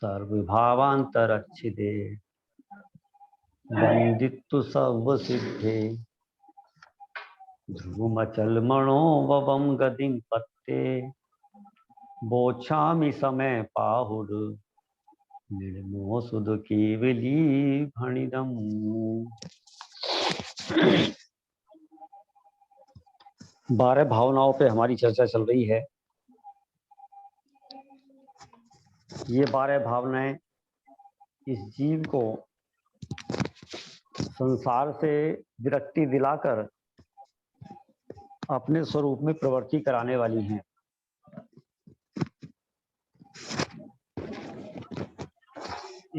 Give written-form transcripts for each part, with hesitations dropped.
सर्वभावांतरक्षिदे वंदितु सर्वसिद्धे ध्रुवमचलमणो ववम गतिं पत्ते बोछामि समय पाहुर निर्मोह सुध केवली भणिदम। 12 भावनाओं पे हमारी चर्चा चल रही है। ये 12 भावनाएं इस जीव को संसार से विरक्ति दिलाकर अपने स्वरूप में प्रवृत्ति कराने वाली हैं।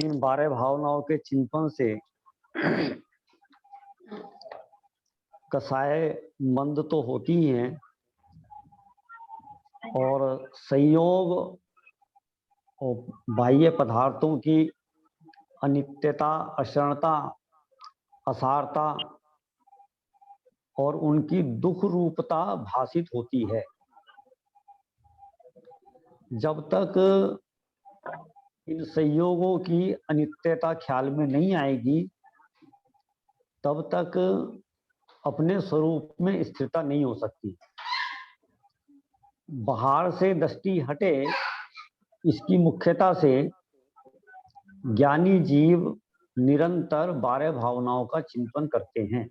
इन 12 भावनाओं के चिंतन से कसाय मंद तो होती ही हैं और संयोग और बाह्य पदार्थों की अनित्यता, अक्षणता, असारता और उनकी दुख रूपता भासित होती है। जब तक इन संयोगों की अनित्यता ख्याल में नहीं आएगी तब तक अपने स्वरूप में स्थिरता नहीं हो सकती। बाहर से दृष्टि हटे इसकी मुख्यता से ज्ञानी जीव निरंतर 12 भावनाओं का चिंतन करते हैं।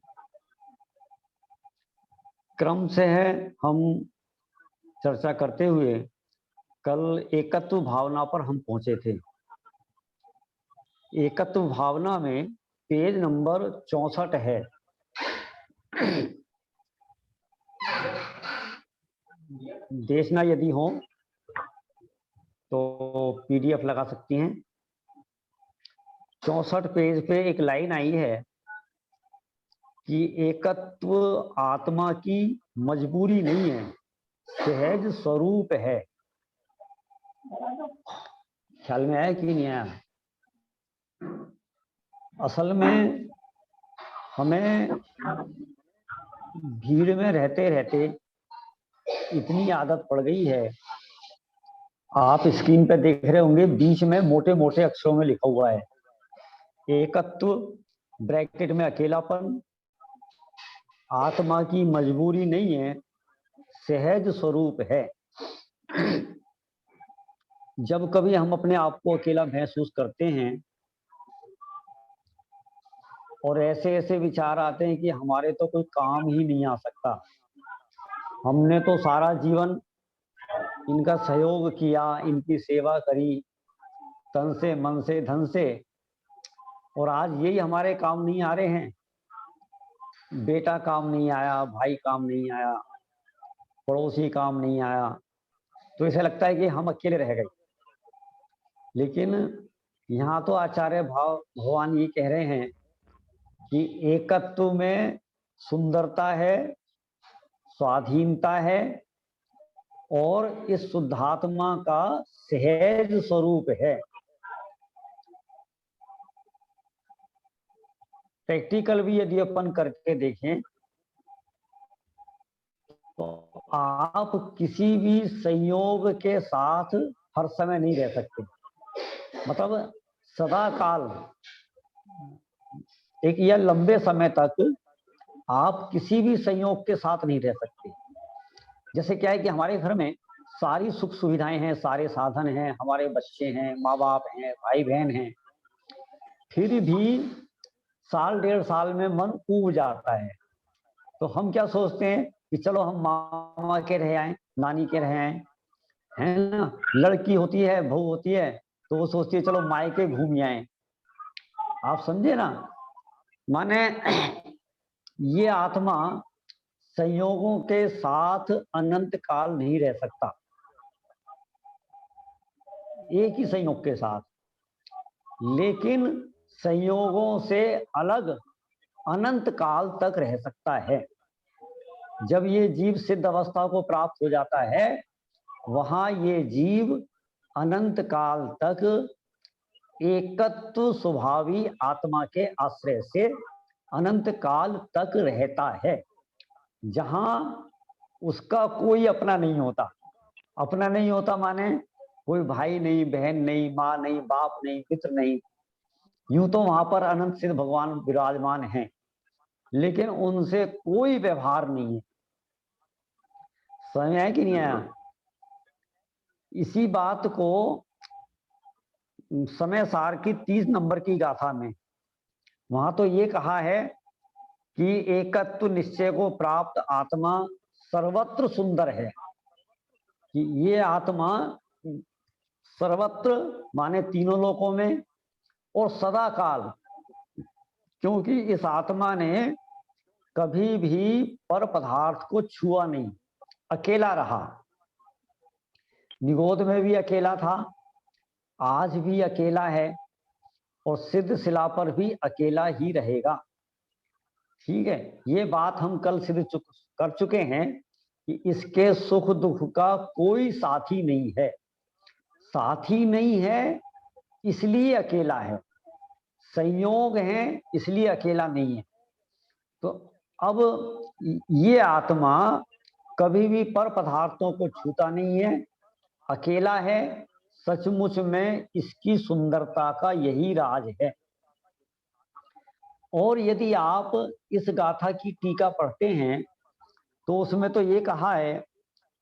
क्रम से है हम चर्चा करते हुए कल एकत्व भावना पर हम पहुंचे थे। एकत्व भावना में पेज नंबर 64 है। देखना यदि हो तो पीडीएफ लगा सकती हैं। 64 पेज पे एक लाइन आई है कि एकत्व आत्मा की मजबूरी नहीं है, सहज स्वरूप है। ख्याल में आया कि नहीं आया? असल में हमें भीड़ में रहते रहते इतनी आदत पड़ गई है। आप स्क्रीन पे देख रहे होंगे बीच में मोटे मोटे अक्षरों में लिखा हुआ है एकत्व ब्रैकेट में अकेलापन, आत्मा की मजबूरी नहीं है, सहज स्वरूप है। जब कभी हम अपने आप को अकेला महसूस करते हैं और ऐसे ऐसे विचार आते हैं कि हमारे तो कोई काम ही नहीं आ सकता, हमने तो सारा जीवन इनका सहयोग किया, इनकी सेवा करी तन से मन से धन से, और आज यही हमारे काम नहीं आ रहे हैं। बेटा काम नहीं आया, भाई काम नहीं आया, पड़ोसी काम नहीं आया, तो ऐसा लगता है कि हम अकेले रह गए। लेकिन यहाँ तो आचार्य भगवान ये कह रहे हैं कि एकत्व में सुंदरता है, स्वाधीनता है और इस शुद्धात्मा का सहज स्वरूप है। प्रैक्टिकल भी यदि अपन करके देखें तो आप किसी भी संयोग के साथ हर समय नहीं रह सकते। मतलब सदा काल एक या लंबे समय तक आप किसी भी संयोग के साथ नहीं रह सकते। जैसे क्या है कि हमारे घर में सारी सुख सुविधाएं हैं, सारे साधन हैं, हमारे बच्चे हैं, माँ बाप हैं, भाई बहन हैं, फिर भी साल डेढ़ साल में मन ऊब जाता है। तो हम क्या सोचते हैं कि चलो हम मामा के रह आए, नानी के रह आए, है ना। लड़की होती है, बहू होती है, तो वो सोचती है चलो मायके घूम आए। आप समझे ना। माने ये आत्मा संयोगों के साथ अनंत काल नहीं रह सकता, एक ही संयोग के साथ, लेकिन संयोगों से अलग अनंत काल तक रह सकता है। जब ये जीव सिद्ध अवस्था को प्राप्त हो जाता है वहां ये जीव अनंत काल तक एकत्व स्वभावी आत्मा के आश्रय से अनंत काल तक रहता है, जहां उसका कोई अपना नहीं होता। अपना नहीं होता माने कोई भाई नहीं, बहन नहीं, माँ नहीं, बाप नहीं, मित्र नहीं। यूं तो वहां पर अनंत सिद्ध भगवान विराजमान हैं, लेकिन उनसे कोई व्यवहार नहीं है। समझ में आया कि नहीं आया? इसी बात को समय सार की 30 नंबर की गाथा में वहां तो ये कहा है कि एकत्व निश्चय को प्राप्त आत्मा सर्वत्र सुंदर है, कि ये आत्मा सर्वत्र माने तीनों लोकों में और सदा काल, क्योंकि इस आत्मा ने कभी भी पर पदार्थ को छुआ नहीं, अकेला रहा। निगोद में भी अकेला था, आज भी अकेला है, और सिद्ध शिला पर भी अकेला ही रहेगा। ठीक है, ये बात हम कल सिद्ध कर चुके हैं कि इसके सुख दुख का कोई साथी नहीं है। साथी नहीं है इसलिए अकेला है, संयोग है इसलिए अकेला नहीं है। तो अब ये आत्मा कभी भी पर पदार्थों को छूता नहीं है, अकेला है। सचमुच में इसकी सुंदरता का यही राज है। और यदि आप इस गाथा की टीका पढ़ते हैं तो उसमें तो ये कहा है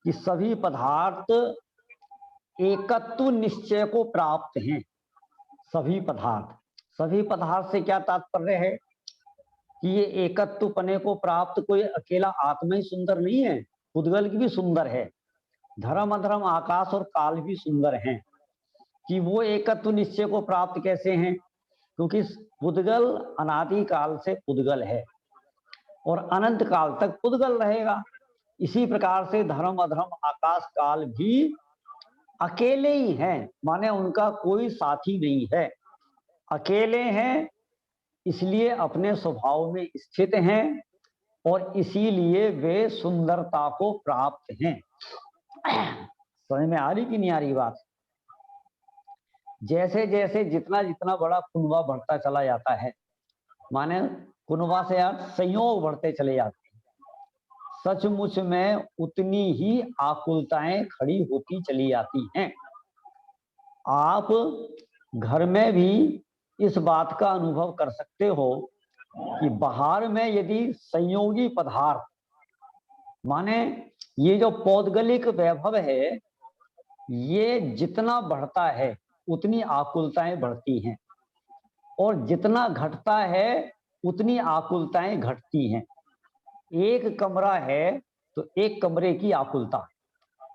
कि सभी पदार्थ एकत्व निश्चय को प्राप्त हैं। सभी पदार्थ से क्या तात्पर्य है कि ये एकत्व पने को प्राप्त कोई अकेला आत्मा ही सुंदर नहीं है, पुद्गल भी सुंदर है, धर्म अधर्म आकाश और काल भी सुंदर हैं। कि वो एकत्व निश्चय को प्राप्त कैसे हैं? क्योंकि पुद्गल अनादि काल से पुद्गल है और अनंत काल तक पुद्गल रहेगा। इसी प्रकार से धर्म अधर्म आकाश काल भी अकेले ही हैं, माने उनका कोई साथी नहीं है, अकेले हैं, इसलिए अपने स्वभाव में स्थित हैं और इसीलिए वे सुंदरता को प्राप्त हैं। समझ में आ रही कि नहीं आ रही बात? जैसे जैसे जितना जितना बड़ा कुनबा बढ़ता चला जाता है, माने कुनबा से आप संयोग बढ़ते चले जाते हैं, सचमुच में उतनी ही आकुलताएं खड़ी होती चली जाती हैं। आप घर में भी इस बात का अनुभव कर सकते हो कि बाहर में यदि संयोगी पदार्थ, माने ये जो पौद्गलिक वैभव है, ये जितना बढ़ता है उतनी आकुलताएं बढ़ती हैं, और जितना घटता है उतनी आकुलताएं घटती हैं। एक कमरा है तो एक कमरे की आकुलता,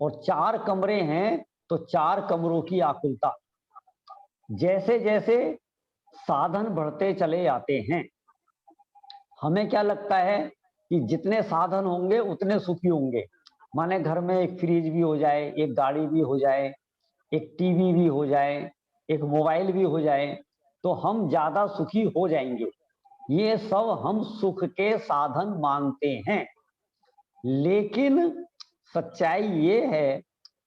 और 4 कमरे हैं तो 4 कमरों की आकुलता। जैसे जैसे साधन बढ़ते चले जाते हैं, हमें क्या लगता है कि जितने साधन होंगे उतने सुखी होंगे। माने घर में एक फ्रिज भी हो जाए, एक गाड़ी भी हो जाए, एक टीवी भी हो जाए, एक मोबाइल भी हो जाए, तो हम ज्यादा सुखी हो जाएंगे। ये सब हम सुख के साधन मानते हैं, लेकिन सच्चाई ये है,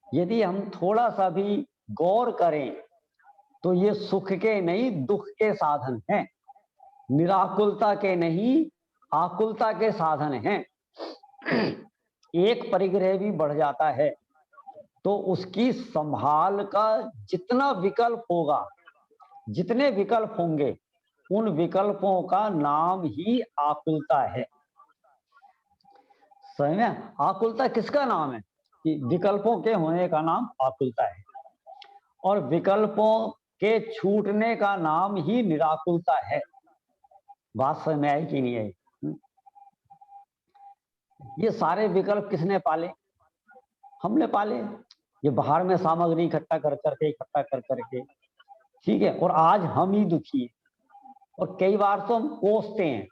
यदि हम थोड़ा सा भी गौर करें तो ये सुख के नहीं दुख के साधन हैं, निराकुलता के नहीं आकुलता के साधन हैं। एक परिग्रह भी बढ़ जाता है तो उसकी संभाल का जितना विकल्प होगा, जितने विकल्प होंगे, उन विकल्पों का नाम ही आकुलता है। सही में आकुलता किसका नाम है? कि विकल्पों के होने का नाम आकुलता है, और विकल्पों के छूटने का नाम ही निराकुलता है। बात समझ में आई कि नहीं आई? ये सारे विकल्प किसने पाले? हमने पाले। ये बाहर में सामग्री इकट्ठा कर करके, ठीक है, और आज हम ही दुखी हैं, और कई बार तो हम कोसते हैं।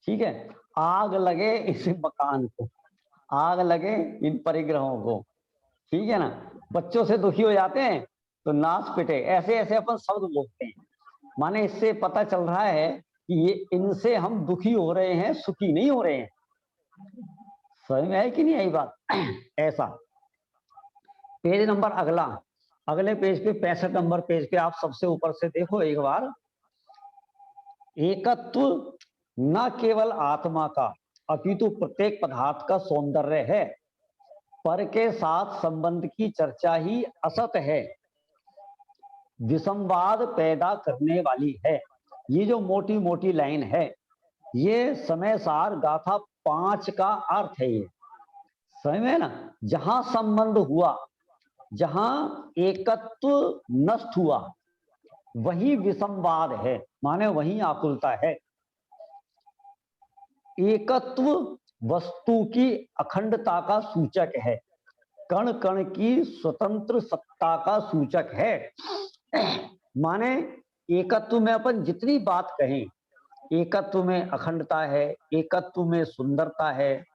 ठीक है, आग लगे इस मकान को, आग लगे इन परिग्रहों को, ठीक है ना। बच्चों से दुखी हो जाते हैं तो नाच पिटे, ऐसे ऐसे अपन शब्द बोलते हैं। माने इससे पता चल रहा है कि ये इनसे हम दुखी हो रहे हैं, सुखी नहीं हो रहे हैं। समझ में आई कि नहीं आई बात? ऐसा पेज नंबर अगले पेज पे 65 नंबर पेज पे आप सबसे ऊपर से देखो एक बार। एकत्व न केवल आत्मा का अपितु प्रत्येक पदार्थ का सौंदर्य है, पर के साथ संबंध की चर्चा ही असत है। विसंवाद पैदा करने वाली है। ये जो मोटी मोटी लाइन है, ये समय सार गाथा 5 का अर्थ है। ये समझ में ना, जहां संबंध हुआ, जहां एकत्व नष्ट हुआ, वही विसंवाद है, माने वही आकुलता है। एकत्व वस्तु की अखंडता का सूचक है, कण कण की स्वतंत्र सत्ता का सूचक है। माने एकत्व में अपन जितनी बात कहें, एकत्व में अखंडता है, एकत्व में सुंदरता है,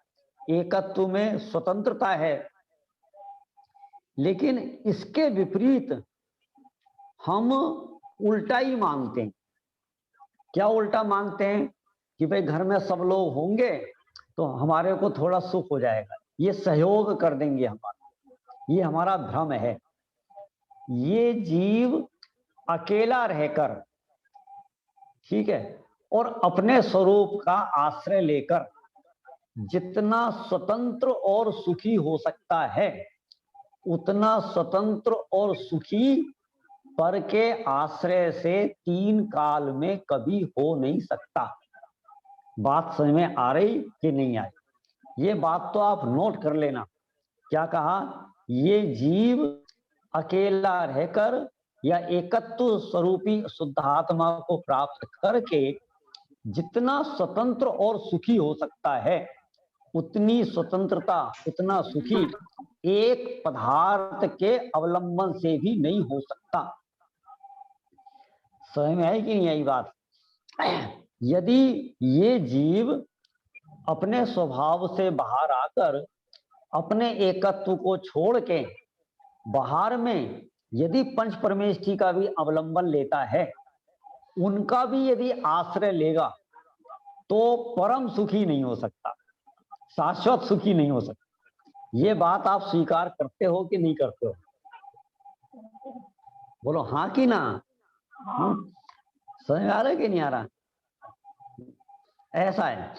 एकत्व में स्वतंत्रता है, लेकिन इसके विपरीत हम उल्टा ही मानते हैं। क्या उल्टा मानते हैं? कि भाई घर में सब लोग होंगे तो हमारे को थोड़ा सुख हो जाएगा, ये सहयोग कर देंगे हमारा। ये हमारा भ्रम है। ये जीव अकेला रहकर, ठीक है, और अपने स्वरूप का आश्रय लेकर जितना स्वतंत्र और सुखी हो सकता है, उतना स्वतंत्र और सुखी पर के आश्रय से 3 काल में कभी हो नहीं सकता। बात समझ में आ रही कि नहीं आई? ये बात तो आप नोट कर लेना। क्या कहा? ये जीव अकेला रहकर या एकत्व स्वरूपी शुद्धात्मा को प्राप्त करके जितना स्वतंत्र और सुखी हो सकता है, उतनी स्वतंत्रता, उतना सुखी एक पदार्थ के अवलंबन से भी नहीं हो सकता। समझ में आई कि नहीं आई बात? यदि ये जीव अपने स्वभाव से बाहर आकर अपने एकत्व को छोड़ के बाहर में यदि पंच परमेष्ठी का भी अवलंबन लेता है, उनका भी यदि आश्रय लेगा, तो परम सुखी नहीं हो सकता, शाश्वत सुखी नहीं हो सकता। ये बात आप स्वीकार करते हो कि नहीं करते हो? बोलो हाँ कि ना। समझ में आ रहा है कि नहीं आ रहा? ऐसा है।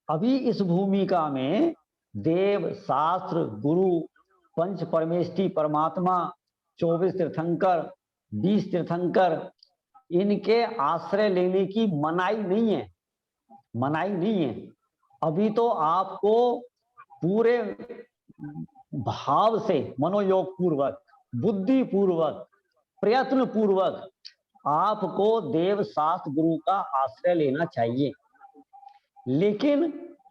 अभी इस भूमिका में देव, शास्त्र, गुरु, पंच परमेष्ठी, परमात्मा, 24 तीर्थंकर, 20 तीर्थंकर, इनके आश्रय लेने की मनाही नहीं है, मनाही नहीं है। अभी तो आपको पूरे भाव से, मनोयोग पूर्वक, बुद्धि पूर्वक, प्रयत्न पूर्वक आपको देव, शास्त्र, गुरु का आश्रय लेना चाहिए। लेकिन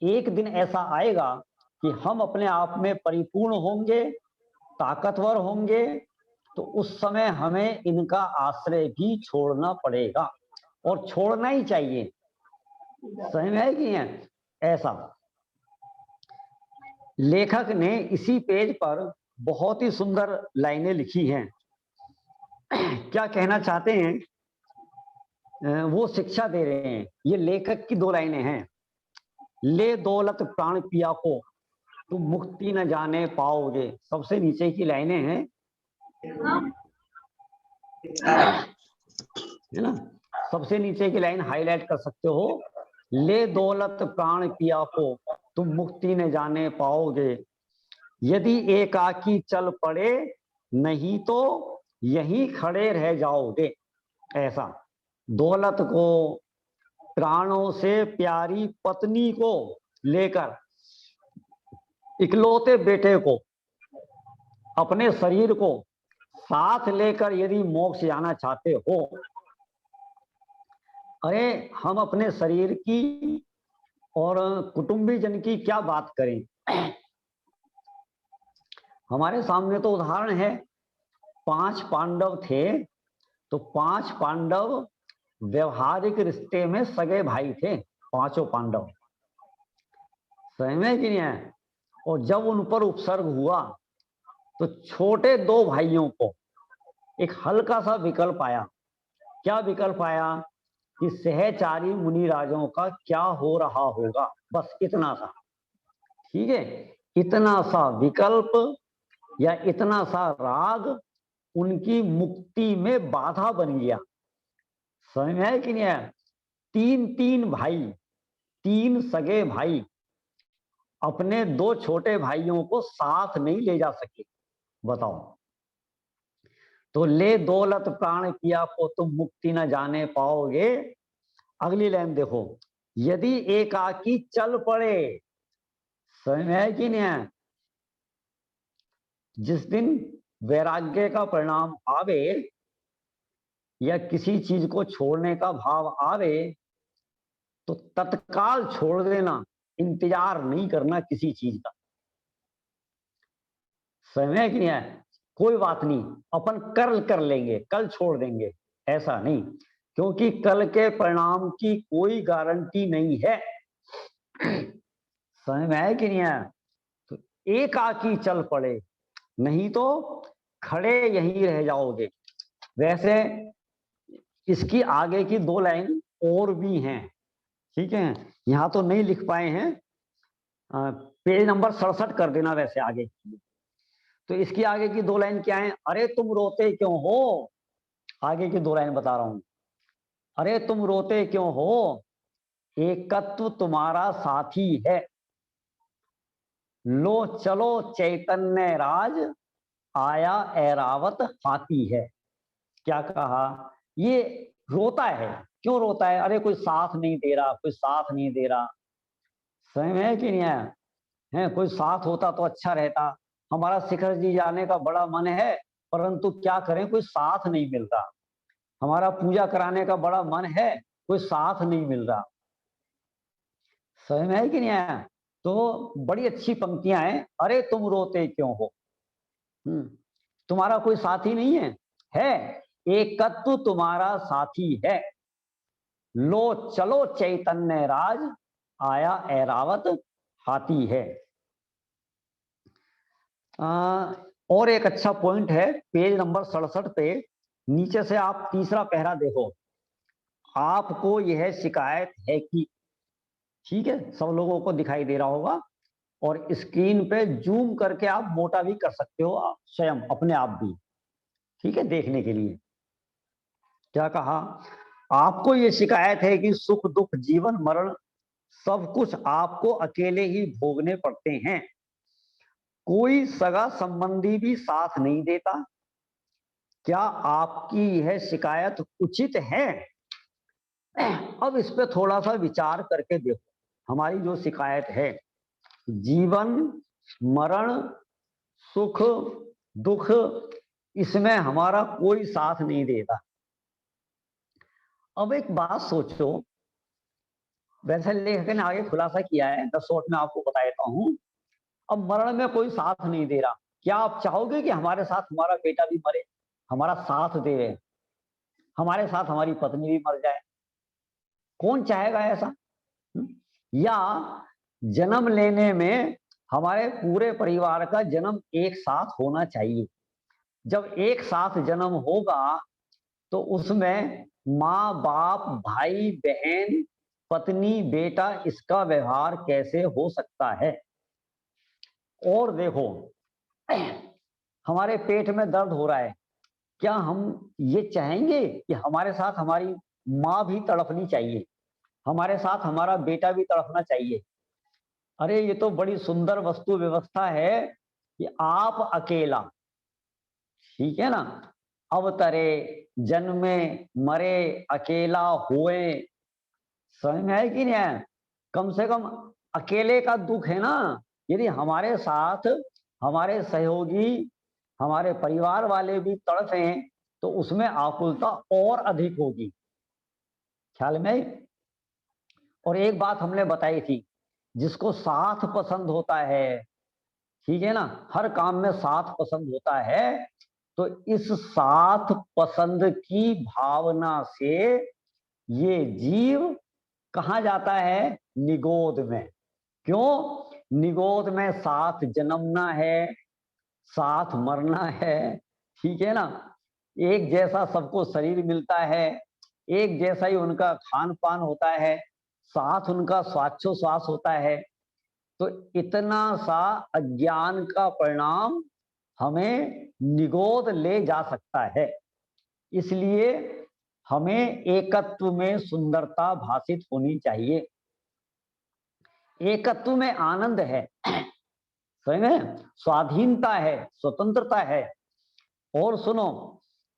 एक दिन ऐसा आएगा कि हम अपने आप में परिपूर्ण होंगे, ताकतवर होंगे, तो उस समय हमें इनका आश्रय भी छोड़ना पड़ेगा, और छोड़ना ही चाहिए। समझ में है कि नहीं? ऐसा लेखक ने इसी पेज पर बहुत ही सुंदर लाइनें लिखी हैं। क्या कहना चाहते हैं वो शिक्षा दे रहे हैं। ये लेखक की 2 लाइनें हैं। ले दौलत प्राण पिया को, तुम मुक्ति न जाने पाओगे। सबसे नीचे की लाइनें हैं, है ना? सबसे नीचे की लाइन हाईलाइट कर सकते हो। ले दौलत प्राण पिया को, तुम मुक्ति न जाने पाओगे। यदि एकाकी चल पड़े, नहीं तो यहीं खड़े रह जाओगे। ऐसा दौलत को, प्राणों से प्यारी पत्नी को लेकर, इकलौते बेटे को, अपने शरीर को साथ लेकर यदि मोक्ष जाना चाहते हो, अरे हम अपने शरीर की और कुटुंबीजन की क्या बात करें। हमारे सामने तो उदाहरण है, 5 पांडव थे, तो 5 पांडव व्यवहारिक रिश्ते में सगे भाई थे, 5 पांडव। समझ में कि नहीं है? और जब उन पर उपसर्ग हुआ तो छोटे 2 भाइयों को एक हल्का सा विकल्प आया। क्या विकल्प आया? कि सहचारी मुनिराजों का क्या हो रहा होगा, बस इतना सा। ठीक है, इतना सा विकल्प या इतना सा राग उनकी मुक्ति में बाधा बन गया। समझ में है कि नहीं है? 3 भाई, 3 सगे भाई अपने 2 छोटे भाइयों को साथ नहीं ले जा सके। बताओ, तो ले दौलत प्राण पिया को तुम मुक्ति न जाने पाओगे। अगली लाइन देखो, यदि एकाकी चल पड़े, समझ में है कि नहीं है? जिस दिन वैराग्य का परिणाम आवे या किसी चीज को छोड़ने का भाव आवे तो तत्काल छोड़ देना, इंतजार नहीं करना किसी चीज का। समझ में है कि नहीं है? कोई बात नहीं, अपन कल कर लेंगे, कल छोड़ देंगे, ऐसा नहीं, क्योंकि कल के परिणाम की कोई गारंटी नहीं है। समझ में है कि नहीं है? तो एकाकी चल पड़े, नहीं तो खड़े यहीं रह जाओगे। वैसे इसकी आगे की 2 लाइन और भी हैं, ठीक है, यहां तो नहीं लिख पाए हैं, पेज नंबर 67 कर देना वैसे आगे। तो इसकी आगे की 2 लाइन क्या है? अरे तुम रोते क्यों हो, आगे की 2 लाइन बता रहा हूं। अरे तुम रोते क्यों हो, एकत्व तुम्हारा साथी है, लो चलो चैतन्य राज, आया ऐरावत हाथी है। क्या कहा? ये रोता है, क्यों रोता है? अरे कोई साथ नहीं दे रहा, कोई साथ नहीं दे रहा। सही में है कि नहीं है? कोई साथ होता तो अच्छा रहता। हमारा शिखर जी जाने का बड़ा मन है, परंतु क्या करें, कोई साथ नहीं मिल रहा। हमारा पूजा कराने का बड़ा मन है, कोई साथ नहीं मिल रहा। समझ में है कि नहीं आया? तो बड़ी अच्छी पंक्तियां हैं, अरे तुम रोते क्यों हो, तुम्हारा कोई साथी नहीं है, एकत्व तुम्हारा साथी है, लो चलो चैतन्य राज, आया ऐरावत हाथी है। और एक अच्छा पॉइंट है, पेज नंबर 67 पे नीचे से आप तीसरा पहरा देखो, आपको यह शिकायत है कि, ठीक है, सब लोगों को दिखाई दे रहा होगा, और स्क्रीन पे जूम करके आप मोटा भी कर सकते हो स्वयं अपने आप भी, ठीक है, देखने के लिए। क्या कहा? आपको ये शिकायत है कि सुख दुख जीवन मरण सब कुछ आपको अकेले ही भोगने पड़ते हैं, कोई सगा संबंधी भी साथ नहीं देता। क्या आपकी यह शिकायत उचित है? अब इस पे थोड़ा सा विचार करके देखो, हमारी जो शिकायत है, जीवन मरण सुख दुख, इसमें हमारा कोई साथ नहीं देता। अब एक बात सोचो, वैसे लेखक ने आगे खुलासा किया है, 10 शॉर्ट में आपको बता देता हूं। अब मरण में कोई साथ नहीं दे रहा, क्या आप चाहोगे कि हमारे साथ हमारा बेटा भी मरे, हमारा साथ दे, हमारे साथ हमारी पत्नी भी मर जाए? कौन चाहेगा ऐसा? या जन्म लेने में हमारे पूरे परिवार का जन्म एक साथ होना चाहिए। जब एक साथ जन्म होगा तो उसमें माँ बाप भाई बहन पत्नी बेटा, इसका व्यवहार कैसे हो सकता है? और देखो, हमारे पेट में दर्द हो रहा है, क्या हम ये चाहेंगे कि हमारे साथ हमारी माँ भी तड़पनी चाहिए, हमारे साथ हमारा बेटा भी तड़पना चाहिए? अरे ये तो बड़ी सुंदर वस्तु व्यवस्था है कि आप अकेला, ठीक है ना, अवतरे जन्मे मरे अकेला हुए। समझ में है कि नहीं है? कम से कम अकेले का दुख है ना, यदि हमारे साथ हमारे सहयोगी हमारे परिवार वाले भी तड़पे तो उसमें आकुलता और अधिक होगी, ख्याल में? और एक बात हमने बताई थी, जिसको साथ पसंद होता है, ठीक है ना, हर काम में साथ पसंद होता है, तो इस साथ पसंद की भावना से ये जीव कहां जाता है? निगोद में। क्यों? निगोद में साथ जन्मना है, साथ मरना है, ठीक है ना, एक जैसा सबको शरीर मिलता है, एक जैसा ही उनका खान पान होता है, साथ उनका श्वासोच्छ्वास होता है। तो इतना सा अज्ञान का परिणाम हमें निगोद ले जा सकता है। इसलिए हमें एकत्व में सुंदरता भासित होनी चाहिए, एकत्व में आनंद है, सही में स्वाधीनता है, स्वतंत्रता है। और सुनो,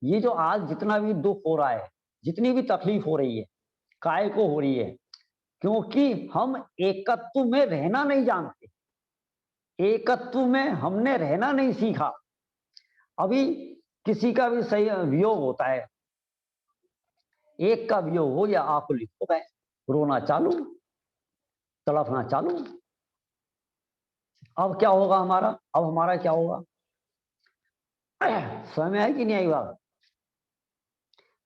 ये जो आज जितना भी दुख हो रहा है, जितनी भी तकलीफ हो रही है, काय को हो रही है, क्योंकि हम एकत्व में रहना नहीं जानते, एकत्व में हमने रहना नहीं सीखा। अभी किसी का भी सही वियोग होता है, एक का वियोग हो या आकुलित हो गए, रोना चालू, तड़पना चालू। अब क्या होगा हमारा, अब हमारा क्या होगा? समय है कि नहीं आई बात?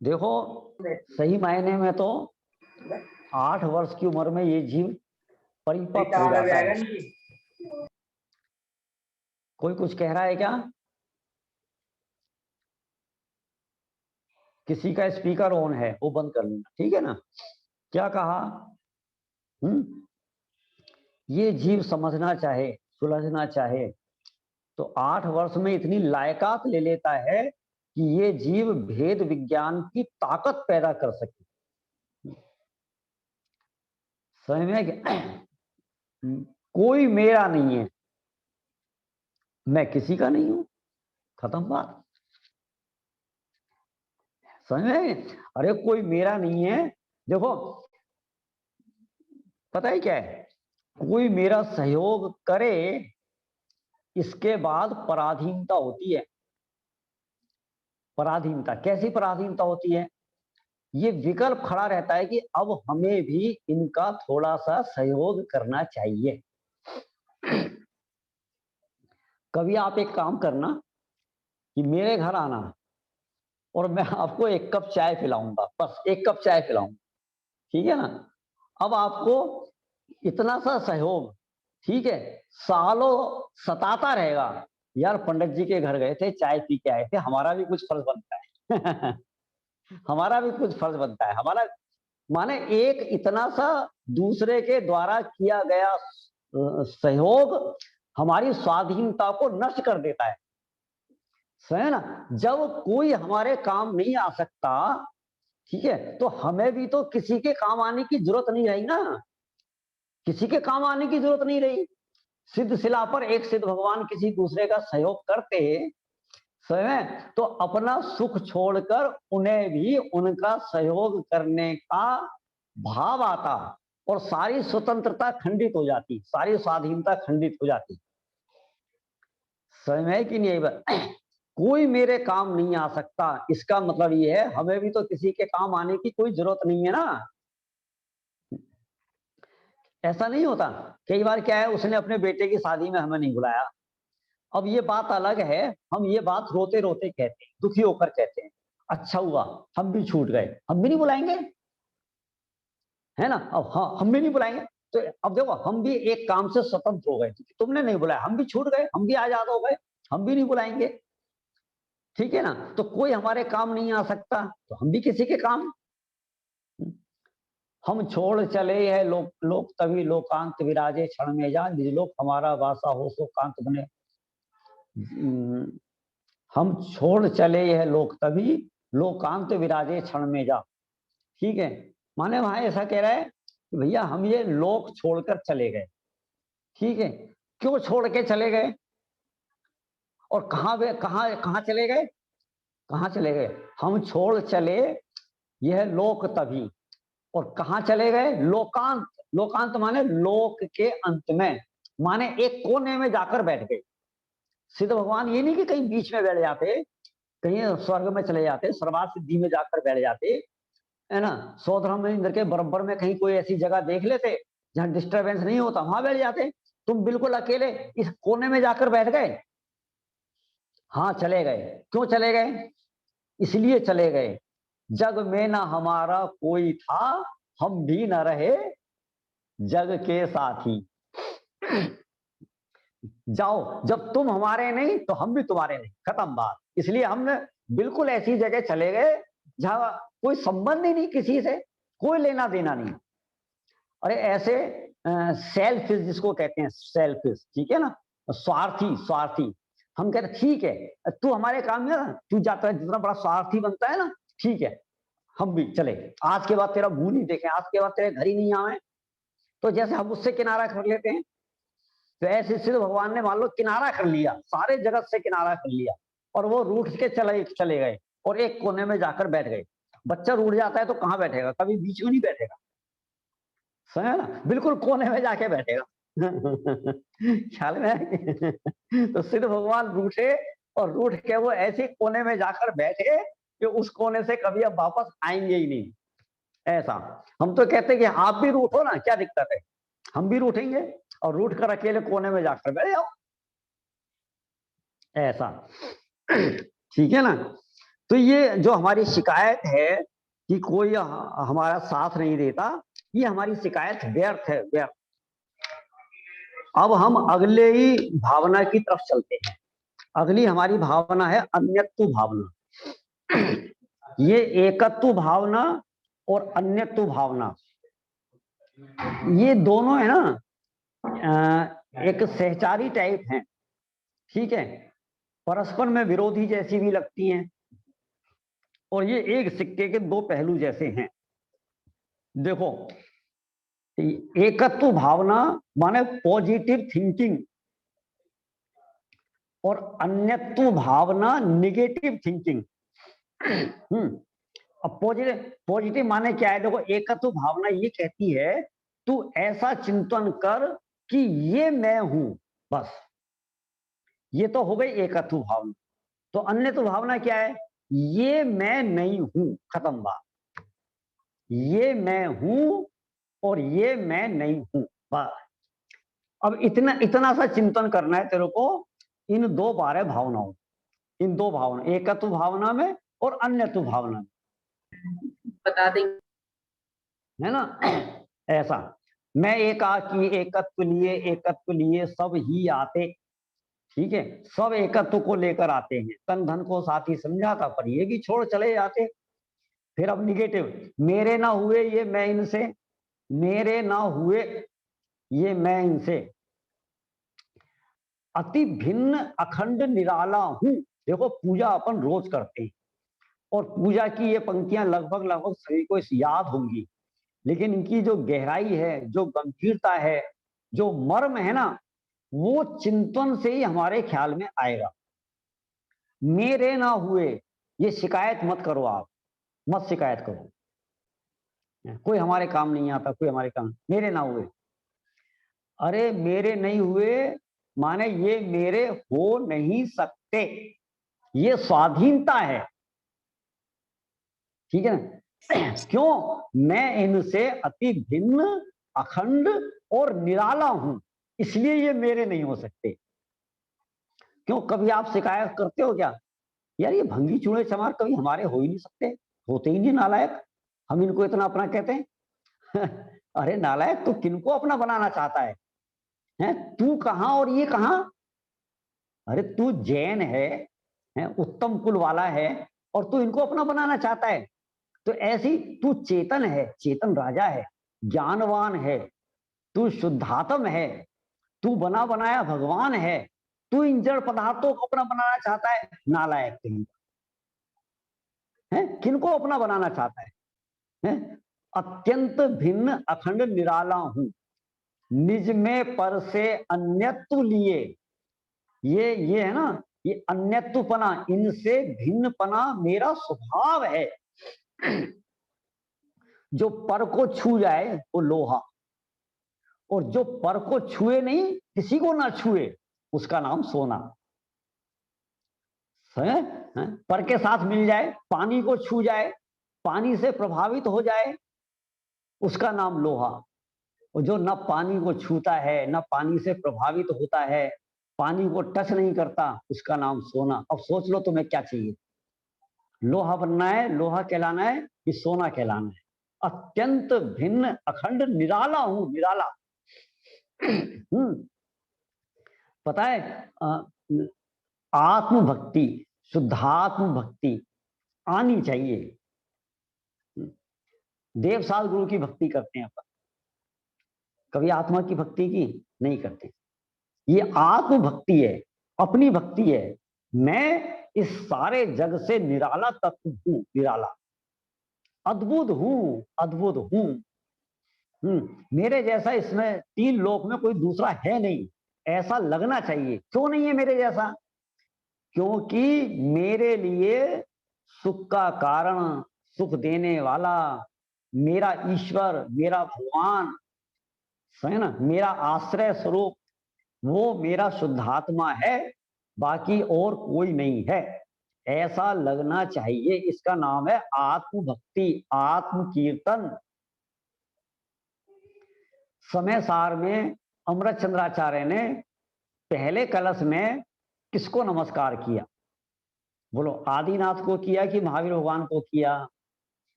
देखो, सही मायने में तो 8 वर्ष की उम्र में ये जीव परिपक्व हो जाता है। कोई कुछ कह रहा है क्या? किसी का स्पीकर ऑन है, वो बंद कर लेना, ठीक है ना? क्या कहा? ये जीव समझना चाहे, सुलझना चाहे, तो 8 वर्ष में इतनी लायकात ले लेता है कि ये जीव भेद विज्ञान की ताकत पैदा कर सके। समझ में क्या? कोई मेरा नहीं है, मैं किसी का नहीं हूं, खत्म बात। समझ में? अरे कोई मेरा नहीं है। देखो, पता है क्या है, कोई मेरा सहयोग करे, इसके बाद पराधीनता होती है। पराधीनता, कैसी पराधीनता होती है? ये विकल्प खड़ा रहता है कि अब हमें भी इनका थोड़ा सा सहयोग करना चाहिए। कभी आप एक काम करना कि मेरे घर आना और मैं आपको 1 कप चाय पिलाऊंगा, बस 1 कप चाय पिलाऊंगा, ठीक है ना? अब आपको इतना सा सहयोग, ठीक है, सालों सताता रहेगा, यार पंडित जी के घर गए थे, चाय पी के आए थे, हमारा भी कुछ फर्ज बनता है। हमारा भी कुछ फर्ज बनता है, हमारा माने एक इतना सा दूसरे के द्वारा किया गया सहयोग हमारी स्वाधीनता को नष्ट कर देता है। है ना? जब कोई हमारे काम नहीं आ सकता, ठीक है, तो हमें भी तो किसी के काम आने की जरूरत नहीं रही ना, किसी के काम आने की जरूरत नहीं रही। सिद्ध शिला पर एक सिद्ध भगवान किसी दूसरे का सहयोग करते समय तो अपना सुख छोड़कर उन्हें भी उनका सहयोग करने का भाव आता और सारी स्वतंत्रता खंडित हो जाती, सारी स्वाधीनता खंडित हो जाती। समय की नहीं, कोई मेरे काम नहीं आ सकता, इसका मतलब ये है हमें भी तो किसी के काम आने की कोई जरूरत नहीं है ना। ऐसा नहीं होता? कई बार क्या है, उसने अपने बेटे की शादी में हमें नहीं बुलाया। अब ये बात अलग है, हम ये बात रोते रोते कहते हैं, दुखी होकर कहते हैं, अच्छा हुआ हम भी छूट गए, हम भी नहीं बुलाएंगे, है ना? अब हाँ, हम भी नहीं बुलाएंगे, तो अब देखो हम भी एक काम से स्वतंत्र हो गए, तुमने नहीं बुलाया, हम भी छूट गए, हम भी आजाद हो गए, हम भी नहीं बुलाएंगे, ठीक है ना? तो कोई हमारे काम नहीं आ सकता, तो हम भी किसी के काम। हम छोड़ चले है लोक लोक तभी लोकांत विराजे क्षण में जा, निजलोक हमारा वासा हो सो कांत बने। हम छोड़ चले यह लोक तभी लोकांत विराजे क्षण में जा, ठीक है, माने वहां ऐसा कह रहा है कि भैया हम ये लोक छोड़कर चले गए, ठीक है, क्यों छोड़ के चले गए और कहां कहां कहां चले गए, कहां चले गए? हम छोड़ चले यह लोक तभी, और कहां चले गए? लोकांत, लोकांत माने लोक के अंत में, माने एक कोने में जाकर बैठ गए। सिद्ध भगवान ये नहीं कि कहीं बीच में बैठ जाते, कहीं स्वर्ग में चले जाते, सर्वार्थ सिद्धि में जाकर बैठ जाते, है ना, सौधर्म इंद्र के बराबर में कहीं कोई ऐसी जगह देख लेते जहां डिस्टरबेंस नहीं होता, वहां बैठ जाते। तुम बिल्कुल अकेले इस कोने में जाकर बैठ गए। हाँ चले गए, क्यों चले गए? इसलिए चले गए, जग में ना हमारा कोई था, हम भी न रहे जग के साथी। जाओ, जब तुम हमारे नहीं तो हम भी तुम्हारे नहीं, खत्म बात। इसलिए हमने बिल्कुल ऐसी जगह चले गए जहां कोई संबंध ही नहीं किसी से, कोई लेना देना नहीं। अरे ऐसे सेल्फिश जिसको कहते हैं, सेल्फिश, ठीक है ना, स्वार्थी, स्वार्थी। हम कहते ठीक है तू हमारे काम में ना, तू जाता है जितना बड़ा स्वार्थी बनता है ना, ठीक है हम भी चले, आज के बाद तेरा मुंह नहीं देखें, आज के बाद तेरे घर ही नहीं आए, तो जैसे हम उससे किनारा कर लेते हैं, तो ऐसे सिद्ध भगवान ने मान लो किनारा कर लिया, सारे जगत से किनारा कर लिया, और वो रूठ के चले चले गए। और एक कोने में जाकर बैठ गए। बच्चा रूठ जाता है तो कहाँ बैठेगा, कभी बीच में नहीं बैठेगा, समझे ना, बिल्कुल कोने में जाके बैठेगा। ख्याल में है? तो सिद्ध भगवान रूठे और रूठ के वो ऐसे कोने में जाकर बैठे कि उस कोने से कभी अब वापस आएंगे ही नहीं। ऐसा हम तो कहते हैं कि आप भी रूठो ना, क्या दिक्कत है, हम भी रूठेंगे और रूठ कर अकेले कोने में जाकर बैठ जाओ, ऐसा। ठीक है ना। तो ये जो हमारी शिकायत है कि कोई हमारा साथ नहीं देता, ये हमारी शिकायत व्यर्थ है, व्यर्थ। अब हम अगले ही भावना की तरफ चलते हैं। अगली हमारी भावना है अन्यत्व भावना। ये एकत्व भावना और अन्यत्व भावना, ये दोनों है ना, एक सहचारी टाइप हैं, ठीक है, परस्पर में विरोधी जैसी भी लगती हैं, और ये एक सिक्के के दो पहलू जैसे हैं। देखो, एकत्व भावना माने पॉजिटिव थिंकिंग, और अन्यत्व भावना निगेटिव थिंकिंग। अब पॉजिटिव पॉजिटिव माने क्या है, देखो एकत्व भावना ये कहती है तू ऐसा चिंतन कर कि ये मैं हूं, बस, ये तो हो गई एकत्व भावना। तो अन्यत्व भावना क्या है, ये मैं नहीं हूं, खत्म बात, ये मैं हूं और ये मैं नहीं हूं, बस। अब इतना इतना सा चिंतन करना है तेरे को इन दो बारे भावनाओं, इन दो भावना, एकत्व भावना में और अन्यत्व भावना में, बता देंगे, है ना। ऐसा, मैं एकाकी एकत्व लिए सब ही आते, ठीक है, सब एकत्व को लेकर आते हैं, तन धन को साथी समझाता पर ये भी छोड़ चले जाते। फिर अब निगेटिव, मेरे ना हुए ये मैं इनसे, मेरे ना हुए ये मैं इनसे, अति भिन्न अखंड निराला हूं। देखो पूजा अपन रोज करते हैं और पूजा की ये पंक्तियां लगभग लगभग सभी को याद होंगी, लेकिन इनकी जो गहराई है, जो गंभीरता है, जो मर्म है ना, वो चिंतन से ही हमारे ख्याल में आएगा। मेरे ना हुए, ये शिकायत मत करो, आप मत शिकायत करो, कोई हमारे काम नहीं आता, कोई हमारे काम, मेरे ना हुए, अरे मेरे नहीं हुए माने ये मेरे हो नहीं सकते, ये स्वाधीनता है, ठीक है ना। क्यों, मैं इनसे अति भिन्न अखंड और निराला हूं, इसलिए ये मेरे नहीं हो सकते। क्यों, कभी आप शिकायत करते हो क्या, यार ये भंगी चूड़े चमार कभी हमारे हो ही नहीं सकते, होते ही नहीं, नालायक, हम इनको इतना अपना कहते हैं। अरे नालायक, तू किनको अपना बनाना चाहता है, तू कहां और ये कहां, अरे तू जैन है, उत्तम कुल वाला है, और तू इनको अपना बनाना चाहता है। तो ऐसी तू चेतन है, चेतन राजा है, ज्ञानवान है, तू शुद्धात्म है, तू बना बनाया भगवान है, तू इन जड़ पदार्थों को अपना बनाना चाहता है, नालायक कहीं है, किनको अपना बनाना चाहता है? अत्यंत भिन्न अखंड निराला हूं, निज में पर से अन्यत्व लिए, ये है ना, ये अन्यत्वपना, इनसे भिन्नपना मेरा स्वभाव है। जो पर को छू जाए वो लोहा, और जो पर को छुए नहीं, किसी को ना छुए, उसका नाम सोना है। पर के साथ मिल जाए, पानी को छू जाए, पानी से प्रभावित हो जाए, उसका नाम लोहा। और जो न पानी को छूता है, न पानी से प्रभावित होता है, पानी को टच नहीं करता, उसका नाम सोना। अब सोच लो तुम्हें क्या चाहिए, लोहा बनना है, लोहा कहलाना है कि सोना कहलाना है। अत्यंत भिन्न अखंड निराला हूं, निराला। पता है, आत्म भक्ति, शुद्धात्म भक्ति आनी चाहिए। देवसाल गुरु की भक्ति करते हैं अपन, कभी आत्मा की भक्ति की नहीं करते। ये आत्म भक्ति है, अपनी भक्ति है। मैं इस सारे जग से निराला तत्व हूं, निराला, अद्भुत हूं, अद्भुत हूं। मेरे जैसा इसमें तीन लोक में कोई दूसरा है नहीं, ऐसा लगना चाहिए। क्यों नहीं है मेरे जैसा, क्योंकि मेरे लिए सुख का कारण, सुख देने वाला, मेरा ईश्वर, मेरा भगवान है ना, मेरा आश्रय स्वरूप, वो मेरा शुद्धात्मा है, बाकी और कोई नहीं है, ऐसा लगना चाहिए। इसका नाम है आत्म भक्ति, आत्म कीर्तन। समय सार में अमृत चंद्राचार्य ने पहले कलश में किसको नमस्कार किया? बोलो, आदिनाथ को किया कि महावीर भगवान को किया?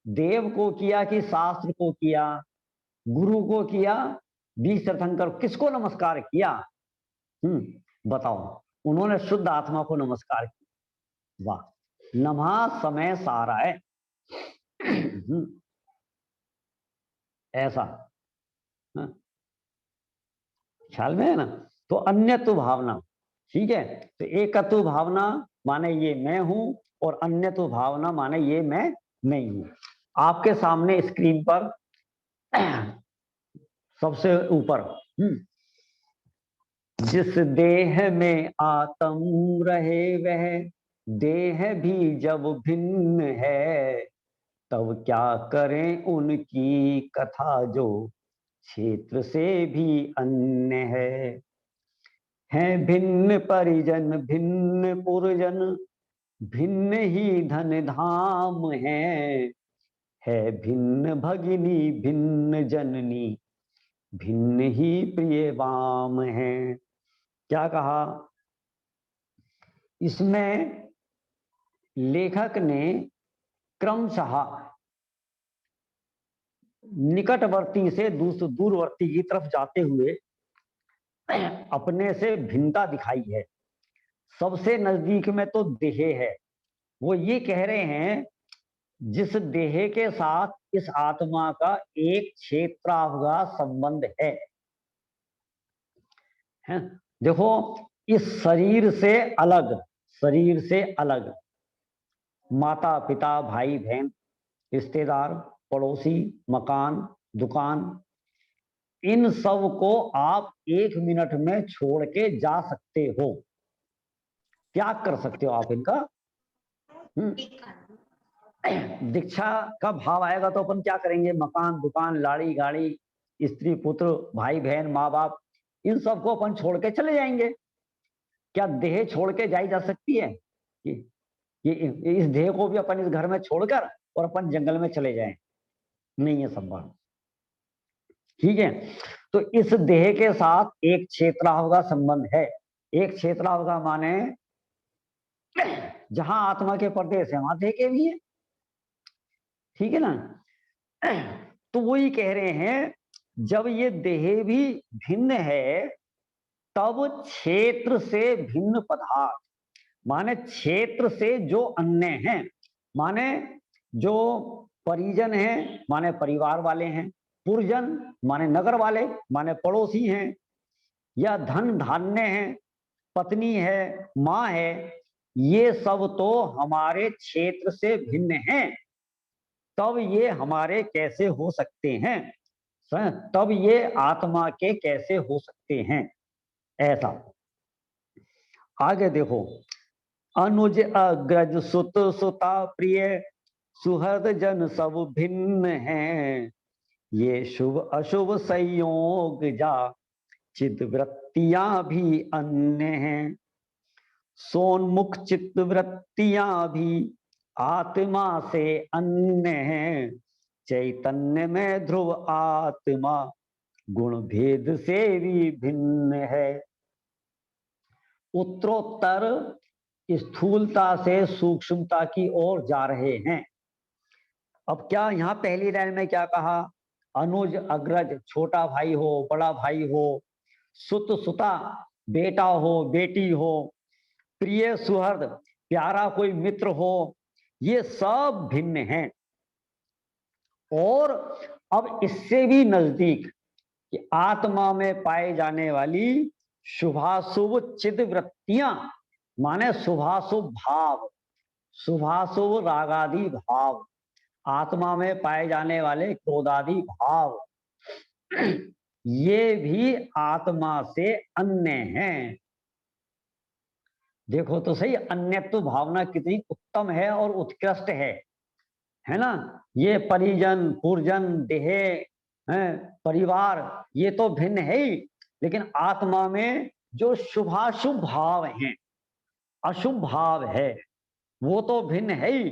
देव को किया कि शास्त्र को किया? गुरु को किया? बीज तीर्थंकर, किसको नमस्कार किया? बताओ। उन्होंने शुद्ध आत्मा को नमस्कार किया। वाह, नमः समय सारा है। ऐसा ख्याल में है ना? तो अन्यत्व भावना, ठीक है। तो एकत्व भावना माने ये मैं हूं, और अन्यत्व भावना माने ये मैं नहीं हूं। आपके सामने स्क्रीन पर सबसे ऊपर, जिस देह में आत्म रहे वह देह भी जब भिन्न है, तब क्या करें उनकी कथा जो क्षेत्र से भी अन्य है भिन्न परिजन भिन्न पुरजन, भिन्न ही धन धाम है भिन्न भगिनी भिन्न जननी, भिन्न ही प्रिय वाम है। क्या कहा इसमें? लेखक ने क्रमशः निकटवर्ती से दूरवर्ती की तरफ जाते हुए अपने से भिन्नता दिखाई है। सबसे नजदीक में तो देह है। वो ये कह रहे हैं, जिस देह के साथ इस आत्मा का एक क्षेत्रावगा संबंध है। देखो, इस शरीर से अलग माता पिता भाई बहन रिश्तेदार पड़ोसी मकान दुकान, इन सब को आप 1 मिनट में छोड़ के जा सकते हो, त्याग कर सकते हो आप इनका। दीक्षा का भाव आएगा तो अपन क्या करेंगे? मकान दुकान लाड़ी गाड़ी स्त्री पुत्र भाई बहन माँ बाप, इन सबको अपन छोड़ के चले जाएंगे। क्या देह छोड़ के जाई जा सकती है? ये इस देह को भी अपन इस घर में छोड़कर और अपन जंगल में चले जाएं? नहीं है संभव, ठीक है। तो इस देह के साथ एक क्षेत्रावगा संबंध है। एक क्षेत्रावगा माने जहां आत्मा के प्रदेश है वहां देह के भी है, ठीक है ना? तो वही कह रहे हैं, जब ये देह भी भिन्न है, तब क्षेत्र से भिन्न पदार्थ माने क्षेत्र से जो अन्य हैं, माने जो परिजन हैं माने परिवार वाले हैं, पुरजन माने नगर वाले माने पड़ोसी हैं, या धन धान्य है, पत्नी है, माँ है, ये सब तो हमारे क्षेत्र से भिन्न हैं। तब ये हमारे कैसे हो सकते हैं? तब ये आत्मा के कैसे हो सकते हैं? ऐसा आगे देखो, अनुज अग्रज सुत सुता प्रिय सुहृद जन सब भिन्न हैं, ये शुभ अशुभ संयोग जा चित्त वृत्तियां भी अन्य हैं, सोन्मुख चित्त वृत्तियां भी आत्मा से अन्य हैं, चैतन्य में ध्रुव आत्मा गुण भेद से भी भिन्न है। उत्तरोत्तर स्थूलता से सूक्ष्मता की ओर जा रहे हैं। अब क्या यहाँ पहली लाइन में क्या कहा? अनुज अग्रज, छोटा भाई हो बड़ा भाई हो, सुत सुता बेटा हो बेटी हो, प्रिय सुहृद प्यारा कोई मित्र हो, ये सब भिन्न हैं। और अब इससे भी नजदीक कि आत्मा में पाए जाने वाली शुभाशुभ चिद वृत्तियां माने शुभाशुभ भाव, शुभाशुभ रागादि भाव, आत्मा में पाए जाने वाले क्रोधादि भाव, ये भी आत्मा से अन्य हैं। देखो तो सही, अन्यत्व भावना कितनी उत्तम है और उत्कृष्ट है ना। ये परिजन पुरजन देह परिवार ये तो भिन्न है ही, लेकिन आत्मा में जो शुभाशुभ भाव हैं, अशुभ भाव है, वो तो भिन्न है ही,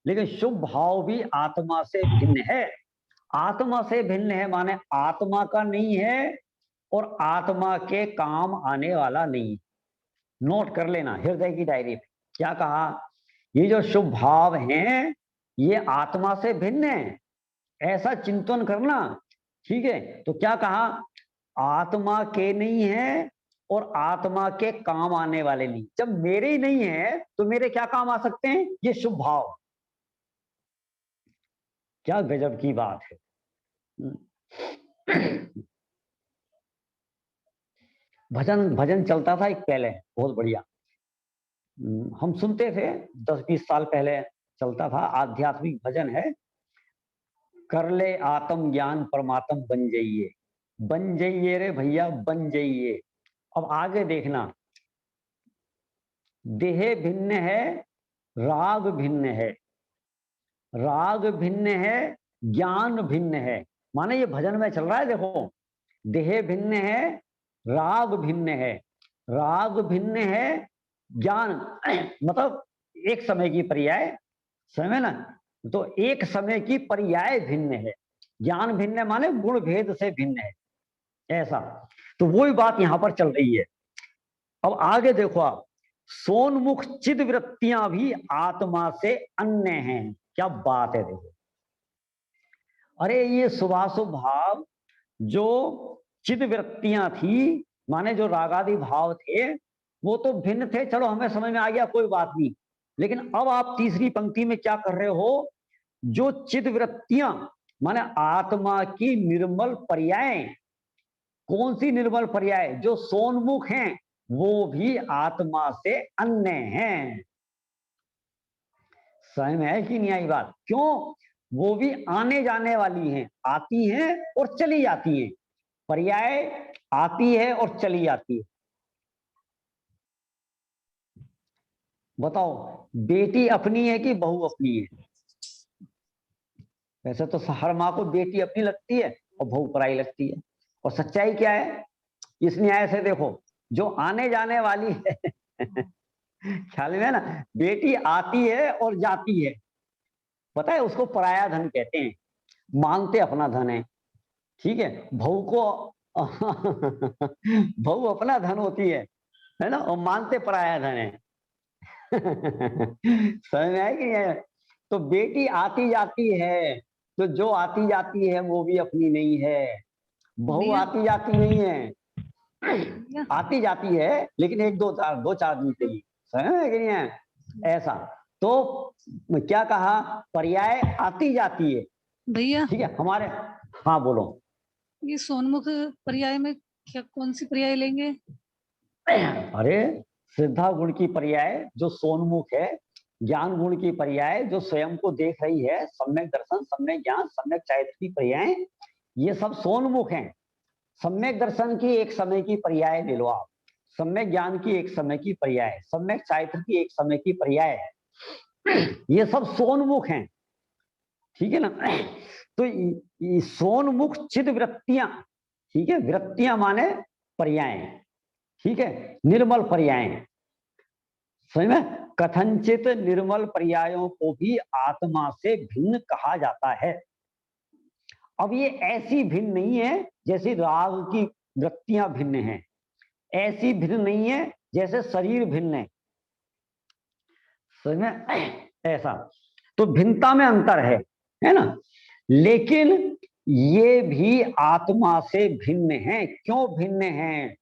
लेकिन शुभ भाव भी आत्मा से भिन्न है। आत्मा से भिन्न है माने आत्मा का नहीं है और आत्मा के काम आने वाला नहीं। नोट कर लेना हृदय की डायरी में। क्या कहा? ये जो शुभ भाव हैं ये आत्मा से भिन्न है, ऐसा चिंतन करना। ठीक है, तो क्या कहा? आत्मा के नहीं है और आत्मा के काम आने वाले नहीं। जब मेरे ही नहीं है तो मेरे क्या काम आ सकते हैं? ये शुभ भाव। क्या गजब की बात है। भजन भजन चलता था एक पहले, बहुत बढ़िया। हम सुनते थे 10-20 साल पहले चलता था, आध्यात्मिक भजन है। कर ले आत्म ज्ञान परमात्म बन जाइए रे भैया, बन जाइए। अब आगे देखना, देह भिन्न है, राग भिन्न है, राग भिन्न है, ज्ञान भिन्न है। माने ये भजन में चल रहा है, देखो, देह भिन्न है, राग भिन्न है, राग भिन्न है, ज्ञान मतलब एक समय की पर्याय, समय ना, तो एक समय की पर्याय भिन्न है। ज्ञान भिन्न है माने गुण भेद से भिन्न है, ऐसा। तो वही बात यहां पर चल रही है। अब आगे देखो आप, सोनमुख चिद वृत्तियां भी आत्मा से अन्य हैं। क्या बात है, देखो। अरे ये शुभाशुभ भाव जो चिद वृत्तियां थी, माने जो रागादि भाव थे, वो तो भिन्न थे, चलो हमें समझ में आ गया, कोई बात नहीं। लेकिन अब आप तीसरी पंक्ति में क्या कर रहे हो? जो चिद वृत्तियां माने आत्मा की निर्मल पर्याय, कौन सी निर्मल पर्याय? जो सोनमुख हैं वो भी आत्मा से अन्य हैं। समझ में है कि नहीं आई बात? क्यों? वो भी आने जाने वाली हैं, आती हैं और चली जाती हैं। पर्याय आती है और चली जाती है। बताओ, बेटी अपनी है कि बहू अपनी है? वैसे तो हर माँ को बेटी अपनी लगती है और बहू पराई लगती है। और सच्चाई क्या है इस न्याय से? देखो, जो आने जाने वाली है ख्याल में है ना, बेटी आती है और जाती है, पता है, उसको पराया धन कहते हैं, मानते अपना धन है। ठीक है, बहू को बहू अपना धन होती है ना, और मानते पराया धन है। समझ में आया कि नहीं आया? तो बेटी आती जाती है, तो जो आती जाती है वो भी अपनी नहीं है। बहू भैया आती जाती नहीं है, भैया आती जाती है लेकिन एक दो चार दिन के लिए। समझ में है कि नहीं है? ऐसा। तो क्या कहा? पर्याय आती जाती है। भैया ठीक है हमारे। हाँ बोलो। ये सोनमुख पर्याय में क्या कौन सी पर्याय लेंगे? अरे श्रद्धा गुण की पर्याय जो सोनमुख है, ज्ञान गुण की पर्याय जो स्वयं को देख रही है, सम्यक दर्शन, सम्यक ज्ञान, सम्यक चारित्र की पर्याय, ये सब सोनमुख हैं। सम्यक दर्शन की एक समय की पर्याय ले लो आप, सम्यक ज्ञान की एक समय की पर्याय, सम्यक चारित्र की एक समय की पर्याय, ये सब सोनमुख हैं। ठीक है ना? तो ये सोनमुख चिद वृत्तियां, ठीक है, वृत्तियां माने पर्याय, ठीक है, निर्मल पर्याय। समझ में? कथनचित निर्मल पर्यायों को भी आत्मा से भिन्न कहा जाता है। अब ये ऐसी भिन्न नहीं है जैसी राग की वृत्तियां भिन्न हैं, ऐसी भिन्न नहीं है जैसे शरीर भिन्न है। समझ में? ऐसा। तो भिन्नता में अंतर है ना? लेकिन ये भी आत्मा से भिन्न है। क्यों भिन्न है?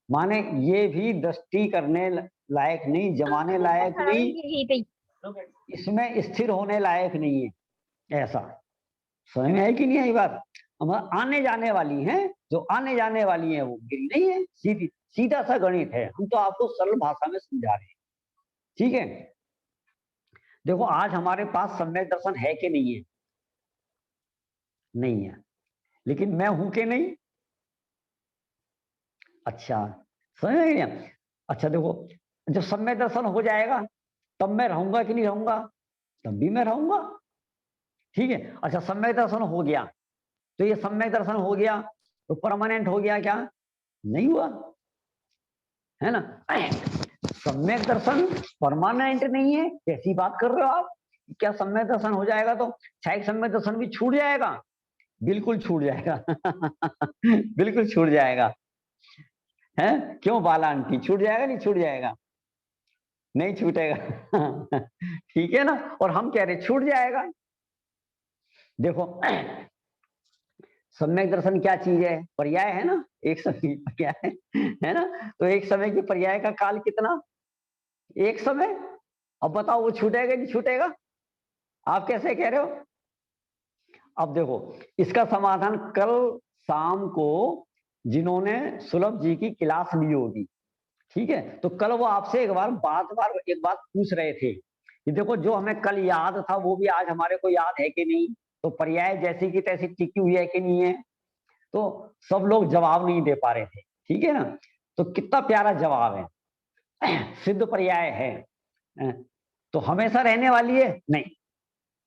माने ये भी दृष्टि करने लायक नहीं, जमाने लायक नहीं, इसमें स्थिर होने लायक नहीं है। ऐसा। समझ में है कि नहीं है बात? आने जाने वाली हैं, जो आने जाने वाली हैं वो गिरी नहीं है, सीधी सीधा सा गणित है, हम तो आपको सरल भाषा में समझा रहे हैं। ठीक है, देखो आज हमारे पास सम्यक दर्शन है कि नहीं है? नहीं है, लेकिन मैं हूं कि नहीं? अच्छा, समझ में? अच्छा देखो, जब सम्यक दर्शन हो जाएगा तब मैं रहूंगा कि नहीं रहूंगा? तब भी मैं रहूंगा। ठीक है, अच्छा सम्यक दर्शन हो गया तो ये सम्यक दर्शन हो गया तो परमानेंट हो गया क्या? नहीं हुआ, है ना? सम्यक दर्शन परमानेंट नहीं है, कैसी बात कर रहे हो आप? क्या सम्यक दर्शन हो जाएगा तो क्षयिक सम्यक दर्शन भी छूट जाएगा? बिल्कुल छूट जाएगा। बिल्कुल छूट जाएगा। है क्यों बाला आंटी, छूट जाएगा नहीं छूट जाएगा? नहीं छूटेगा। ठीक है ना, और हम कह रहे छूट जाएगा। देखो सम्यक दर्शन क्या चीज है? पर्याय है ना, एक समय की पर्याय है ना। तो एक समय की पर्याय का काल कितना? एक समय। अब बताओ वो छूटेगा नहीं छूटेगा? आप कैसे कह रहे हो? अब देखो इसका समाधान कल शाम को जिन्होंने सुलभ जी की क्लास ली होगी, ठीक है, तो कल वो आपसे एक बात पूछ रहे थे कि देखो जो हमें कल याद था वो भी आज हमारे को याद है कि नहीं, तो पर्याय जैसी की तैसी टिकी हुई है कि नहीं है? तो सब लोग जवाब नहीं दे पा रहे थे, ठीक है ना। तो कितना प्यारा जवाब है। सिद्ध पर्याय है तो हमेशा रहने वाली है? नहीं।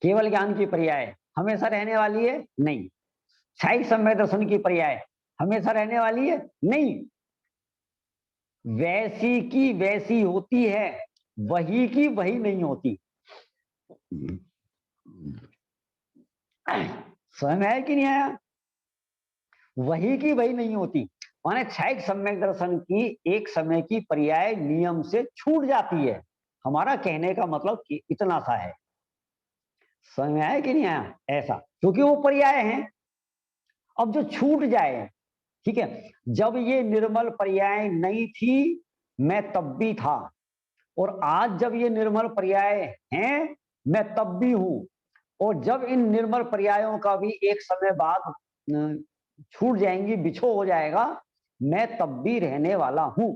केवल ज्ञान की पर्याय हमेशा रहने वाली है? नहीं। क्षयिक सम्यक दर्शन की पर्याय हमेशा रहने वाली है? नहीं। वैसी की वैसी होती है, वही की वही नहीं होती। समझ में आया कि नहीं आया? वही की वही नहीं होती, माने क्षयिक सम्यक दर्शन की एक समय की पर्याय नियम से छूट जाती है। हमारा कहने का मतलब कि इतना सा है। समझ में आया कि नहीं आया? ऐसा, क्योंकि वो पर्याय हैं। अब जो छूट जाए, ठीक है, जब ये निर्मल पर्याय नहीं थी मैं तब भी था, और आज जब ये निर्मल पर्याय हैं मैं तब भी हूं, और जब इन निर्मल पर्यायों का भी एक समय बाद छूट जाएंगी, बिछो हो जाएगा, मैं तब भी रहने वाला हूं।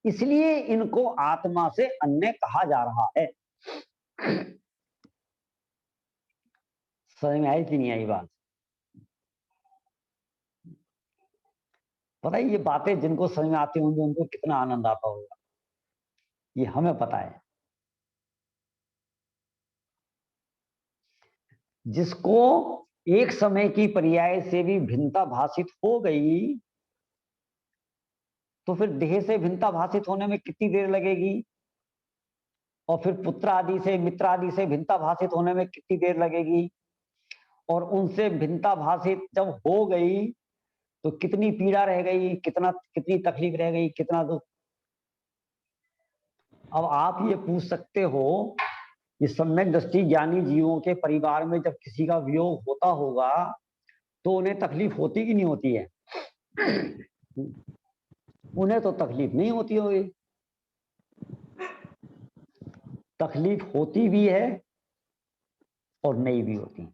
इसलिए इनको आत्मा से अन्य कहा जा रहा है। समझ में आई कि नहीं आई बात? पता है ये बातें जिनको समझ में आती होंगी उनको कितना आनंद आता होगा, ये हमें पता है। जिसको एक समय की पर्याय से भी भिन्नता भाषित हो गई, तो फिर देह से भिन्नता भाषित होने में कितनी देर लगेगी, और फिर पुत्र आदि से मित्र आदि से भिन्नता भाषित होने में कितनी देर लगेगी, और उनसे भिन्नता भाषित जब हो गई तो कितनी पीड़ा रह गई, कितनी तकलीफ रह गई, कितना दुख। अब आप ये पूछ सकते हो कि सम्यक दृष्टि ज्ञानी जीवों के परिवार में जब किसी का वियोग होता होगा तो उन्हें तकलीफ होती कि नहीं होती है? उन्हें तो तकलीफ नहीं होती होगी। तकलीफ होती भी है और नहीं भी होती।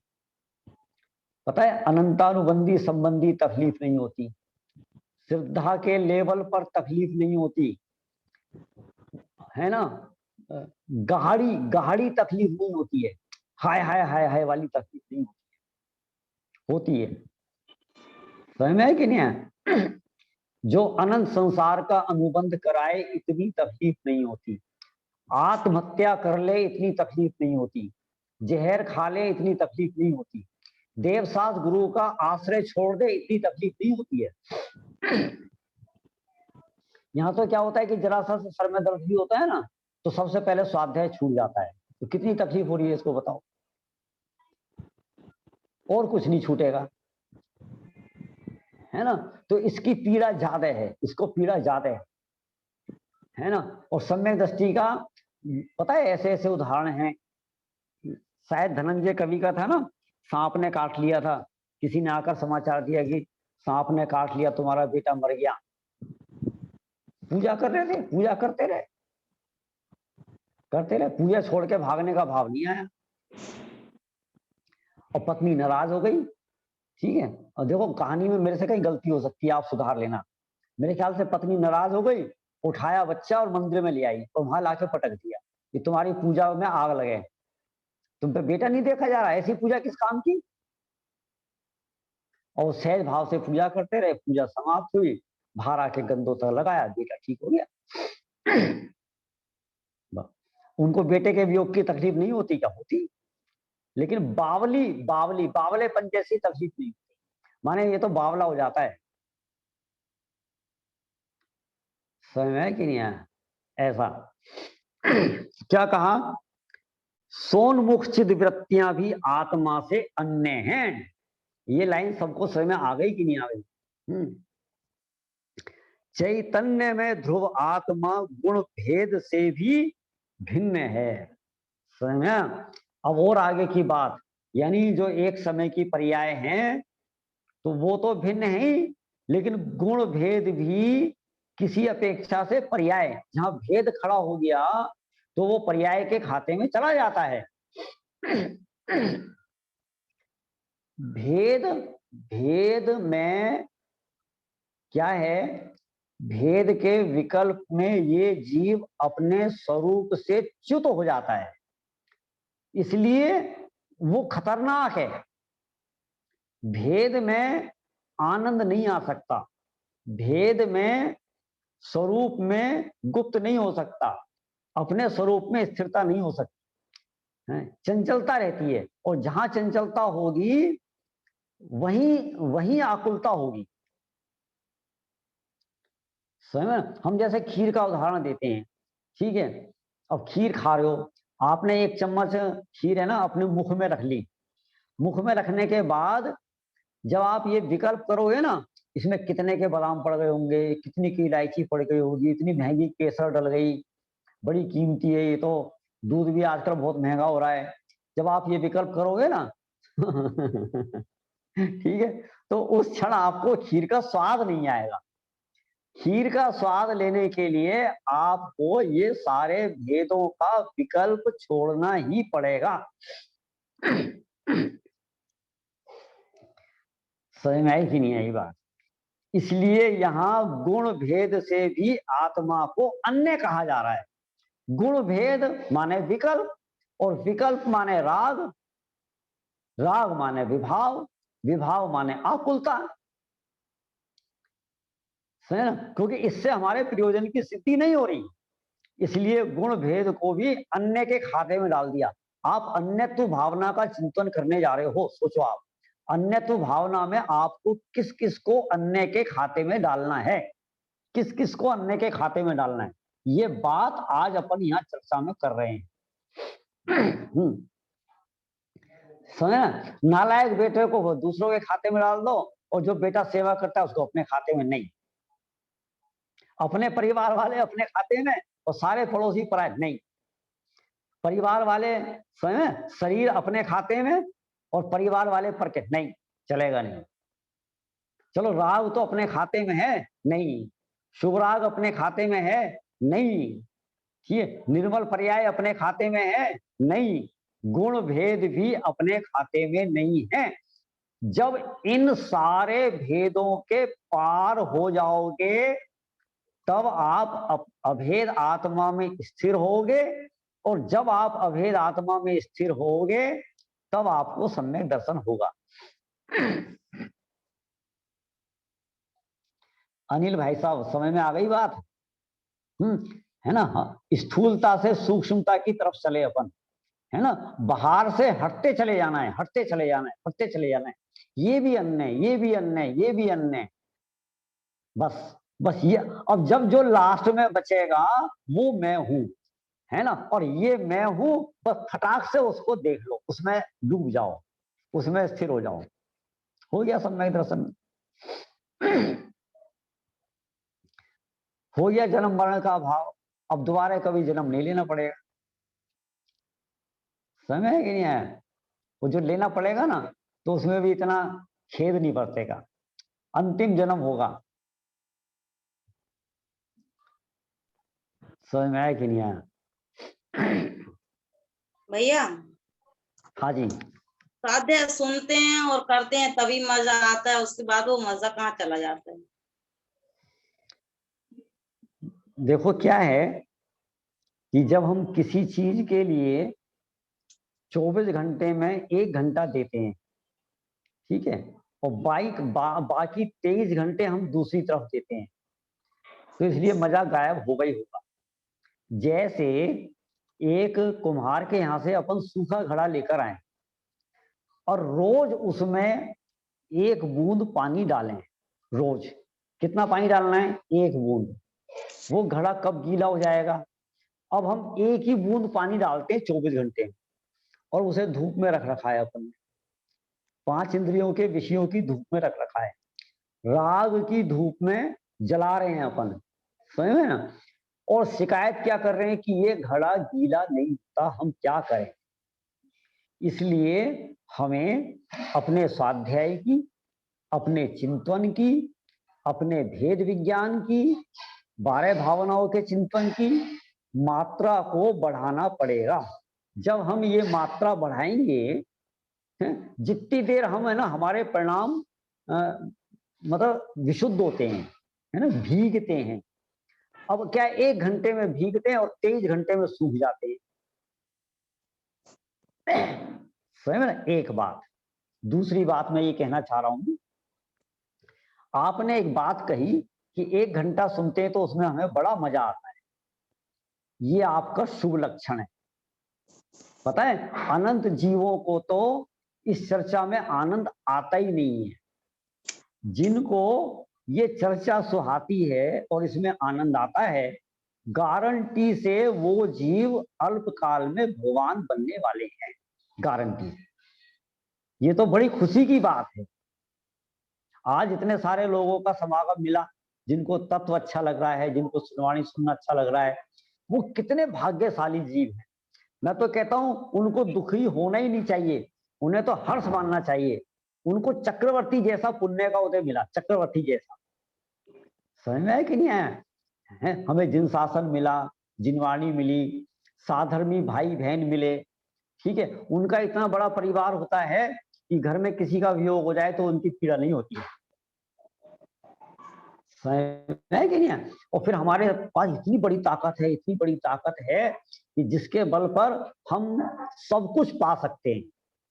पता है अनंतानुबंधी संबंधी तकलीफ नहीं होती, श्रद्धा के लेवल पर तकलीफ नहीं होती, है ना। गहरी गहरी तकलीफ नहीं होती है, हाय हाय हाय हाय वाली तकलीफ नहीं होती है। समझ में है कि नहीं है? जो अनंत संसार का अनुबंध कराए इतनी तकलीफ नहीं होती, आत्महत्या कर ले इतनी तकलीफ नहीं होती, जहर खा ले इतनी तकलीफ नहीं होती, देवसास गुरु का आश्रय छोड़ दे इतनी तकलीफ नहीं होती है। यहाँ तो क्या होता है कि जरा सा सर में दर्द भी होता है ना तो सबसे पहले स्वाध्याय छूट जाता है, तो कितनी तकलीफ हो रही है इसको बताओ, और कुछ नहीं छूटेगा, है ना। तो इसकी पीड़ा ज्यादा है, इसको पीड़ा ज्यादा है ना। और सम्यक दृष्टि का पता है ऐसे ऐसे उदाहरण हैं, शायद धनंजय कवि का था ना, सांप ने काट लिया था, किसी ने आकर समाचार दिया कि सांप ने काट लिया, तुम्हारा बेटा मर गया। पूजा कर रहे थे, पूजा करते रहे, पूजा छोड़ के भागने का भाव नहीं आया, और पत्नी नाराज हो गई। ठीक है, और देखो कहानी में मेरे से कहीं गलती हो सकती है, आप सुधार लेना। मेरे ख्याल से पत्नी नाराज हो गई, उठाया बच्चा और मंदिर में ले आई और वहां लाके पटक दिया कि तुम्हारी पूजा में आग लगे, तुम पे बेटा नहीं देखा जा रहा, ऐसी पूजा किस काम की। और सहज भाव से पूजा करते रहे, पूजा समाप्त हुई, बाहर आके गंदों तक लगाया, बेटा ठीक हो गया। उनको बेटे के वियोग की तकलीफ नहीं होती क्या? होती। लेकिन बावलेपन जैसी तकलीफ नहीं होती, माने ये तो बावला हो जाता है। समझ में है कि नहीं आया? ऐसा क्या कहा? सोनमुख चिद वृत्तियां भी आत्मा से अन्य हैं। ये लाइन सबको समझ में आ गई कि नहीं आ गई? चैतन्य में ध्रुव आत्मा गुण भेद से भी भिन्न है। समझ में? अब और आगे की बात, यानी जो एक समय की पर्याय हैं तो वो तो भिन्न है ही, लेकिन गुण भेद भी किसी अपेक्षा से पर्याय, जहां भेद खड़ा हो गया तो वो पर्याय के खाते में चला जाता है। भेद भेद में क्या है? भेद के विकल्प में ये जीव अपने स्वरूप से च्युत हो जाता है, इसलिए वो खतरनाक है। भेद में आनंद नहीं आ सकता, भेद में स्वरूप में गुप्त नहीं हो सकता, अपने स्वरूप में स्थिरता नहीं हो सकती, चंचलता रहती है, और जहां चंचलता होगी वहीं वहीं आकुलता होगी। समझ? हम जैसे खीर का उदाहरण देते हैं, ठीक है? अब खीर खा रहे हो, आपने एक चम्मच खीर है ना अपने मुख में रख ली, मुख में रखने के बाद जब आप ये विकल्प करोगे ना, इसमें कितने के बादाम पड़ गए होंगे, कितनी की इलायची पड़ गई होगी, इतनी महंगी केसर डल गई, बड़ी कीमती है ये तो, दूध भी आजकल बहुत महंगा हो रहा है, जब आप ये विकल्प करोगे ना ठीक है, तो उस क्षण आपको खीर का स्वाद नहीं आएगा। खीर का स्वाद लेने के लिए आपको ये सारे भेदों का विकल्प छोड़ना ही पड़ेगा। समझ में आई कि नहीं आई बात? इसलिए यहां गुण भेद से भी आत्मा को अन्य कहा जा रहा है। गुण भेद माने विकल्प, और विकल्प माने राग, राग माने विभाव, विभाव माने आकुलता। समझे ना? क्योंकि इससे हमारे प्रयोजन की सिद्धि नहीं हो रही, इसलिए गुण भेद को भी अन्य के खाते में डाल दिया। आप अन्यत्व भावना का चिंतन करने जा रहे हो, सोचो आप अन्यत्व भावना में आपको किस किस को अन्य के खाते में डालना है, किस किस को अन्य के खाते में डालना है, ये बात आज अपन यहाँ चर्चा में कर रहे हैं। समझे ना? नालायक बेटे को दूसरों के खाते में डाल दो, और जो बेटा सेवा करता है उसको अपने खाते में नहीं, अपने परिवार वाले अपने खाते में और सारे पड़ोसी पराए नहीं, परिवार वाले शरीर अपने खाते में और परिवार वाले पर के नहीं, चलेगा नहीं। चलो राग तो अपने खाते में है नहीं, शुभ राग अपने खाते में है नहीं, ठीक है, निर्मल पर्याय अपने खाते में है नहीं, गुण भेद भी अपने खाते में नहीं है। जब इन सारे भेदों के पार हो जाओगे तब आप अभेद आत्मा में स्थिर होगे, और जब आप अभेद आत्मा में स्थिर होगे तब आपको सम्यक दर्शन होगा। अनिल भाई साहब समझ में आ गई बात? है ना? स्थूलता से सूक्ष्मता की तरफ चले अपन, है ना? बाहर से हटते चले जाना है, हटते चले जाना है, हटते चले जाना है, ये भी अन्य, ये भी अन्य, ये भी अन्य, बस बस ये। अब जब जो लास्ट में बचेगा वो मैं हूं, है ना? और ये मैं हूं, बस फटाक से उसको देख लो, उसमें डूब जाओ, उसमें स्थिर हो जाओ, हो गया सम्यक दर्शन। हो गया जन्म मरण का भाव, अब दोबारा कभी जन्म नहीं लेना पड़ेगा। समय है कि नहीं है? वो जो लेना पड़ेगा ना तो उसमें भी इतना खेद नहीं बरतेगा, अंतिम जन्म होगा। समझ में आया कि नहीं आया? भैया हाँ जी। साध्य सुनते हैं और करते हैं तभी मजा आता है, उसके बाद वो मजा कहाँ चला जाता है। देखो क्या है कि जब हम किसी चीज के लिए 24 घंटे में 1 घंटा देते हैं, ठीक है, और बाकी 23 घंटे हम दूसरी तरफ देते हैं, तो इसलिए मजा गायब होगा ही होगा। जैसे एक कुम्हार के यहाँ से अपन सूखा घड़ा लेकर आए और रोज उसमें 1 बूंद पानी डालें। रोज कितना पानी डालना है? 1 बूंद। वो घड़ा कब गीला हो जाएगा? अब हम 1 ही बूंद पानी डालते हैं 24 घंटे और उसे धूप में रख रखा है अपन ने। 5 इंद्रियों के विषयों की धूप में रख रखा है, राग की धूप में जला रहे हैं अपन, समझ में ना? और शिकायत क्या कर रहे हैं कि ये घड़ा गीला नहीं होता, हम क्या करें? इसलिए हमें अपने स्वाध्याय की, अपने चिंतन की, अपने भेद विज्ञान की, 12 भावनाओं के चिंतन की मात्रा को बढ़ाना पड़ेगा। जब हम ये मात्रा बढ़ाएंगे, जितनी देर हम है ना हमारे परिणाम मतलब विशुद्ध होते हैं, है ना, भीगते हैं। अब क्या 1 घंटे में भीगते हैं और 23 घंटे में सूख जाते हैं। समझ में ना? एक बात। दूसरी बात मैं ये कहना चाह रहा हूं, आपने एक बात कही कि 1 घंटा सुनते हैं तो उसमें हमें बड़ा मजा आता है। ये आपका शुभ लक्षण है। पता है, अनंत जीवों को तो इस चर्चा में आनंद आता ही नहीं है। जिनको ये चर्चा सुहाती है और इसमें आनंद आता है, गारंटी से वो जीव अल्पकाल में भगवान बनने वाले हैं, गारंटी। ये तो बड़ी खुशी की बात है। आज इतने सारे लोगों का समागम मिला, जिनको तत्व अच्छा लग रहा है, जिनको सुनवाणी सुनना अच्छा लग रहा है, वो कितने भाग्यशाली जीव हैं। मैं तो कहता हूं उनको दुखी होना ही नहीं चाहिए, उन्हें तो हर्ष मानना चाहिए। उनको चक्रवर्ती जैसा पुण्य का उदय मिला, चक्रवर्ती जैसा। समझ में है कि नहीं है? हमें जिन शासन मिला, जिनवाणी मिली, साधर्मी भाई बहन मिले, ठीक है, उनका इतना बड़ा परिवार होता है कि घर में किसी का वियोग हो जाए तो उनकी पीड़ा नहीं होती है। है कि नहीं है? और फिर हमारे पास इतनी बड़ी ताकत है, इतनी बड़ी ताकत है कि जिसके बल पर हम सब कुछ पा सकते हैं,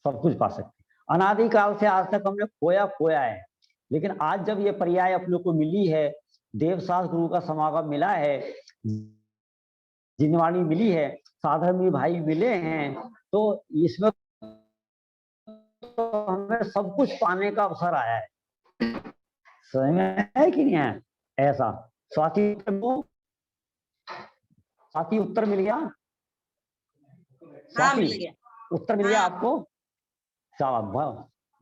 सब कुछ पा सकते हैं। अनादिकाल से आज तक हमने खोया खोया है, लेकिन आज जब ये पर्याय अपने को मिली है, देवशास्त्र गुरु का समागम मिला है, जिनवाणी मिली है, साधर्मी भाई मिले हैं, तो इसमें तो हमें सब कुछ पाने का अवसर आया है। समझ में है कि नहीं है? ऐसा स्वाति उत्तर मिल गया? हाँ, मिल गया। उत्तर मिल गया आपको?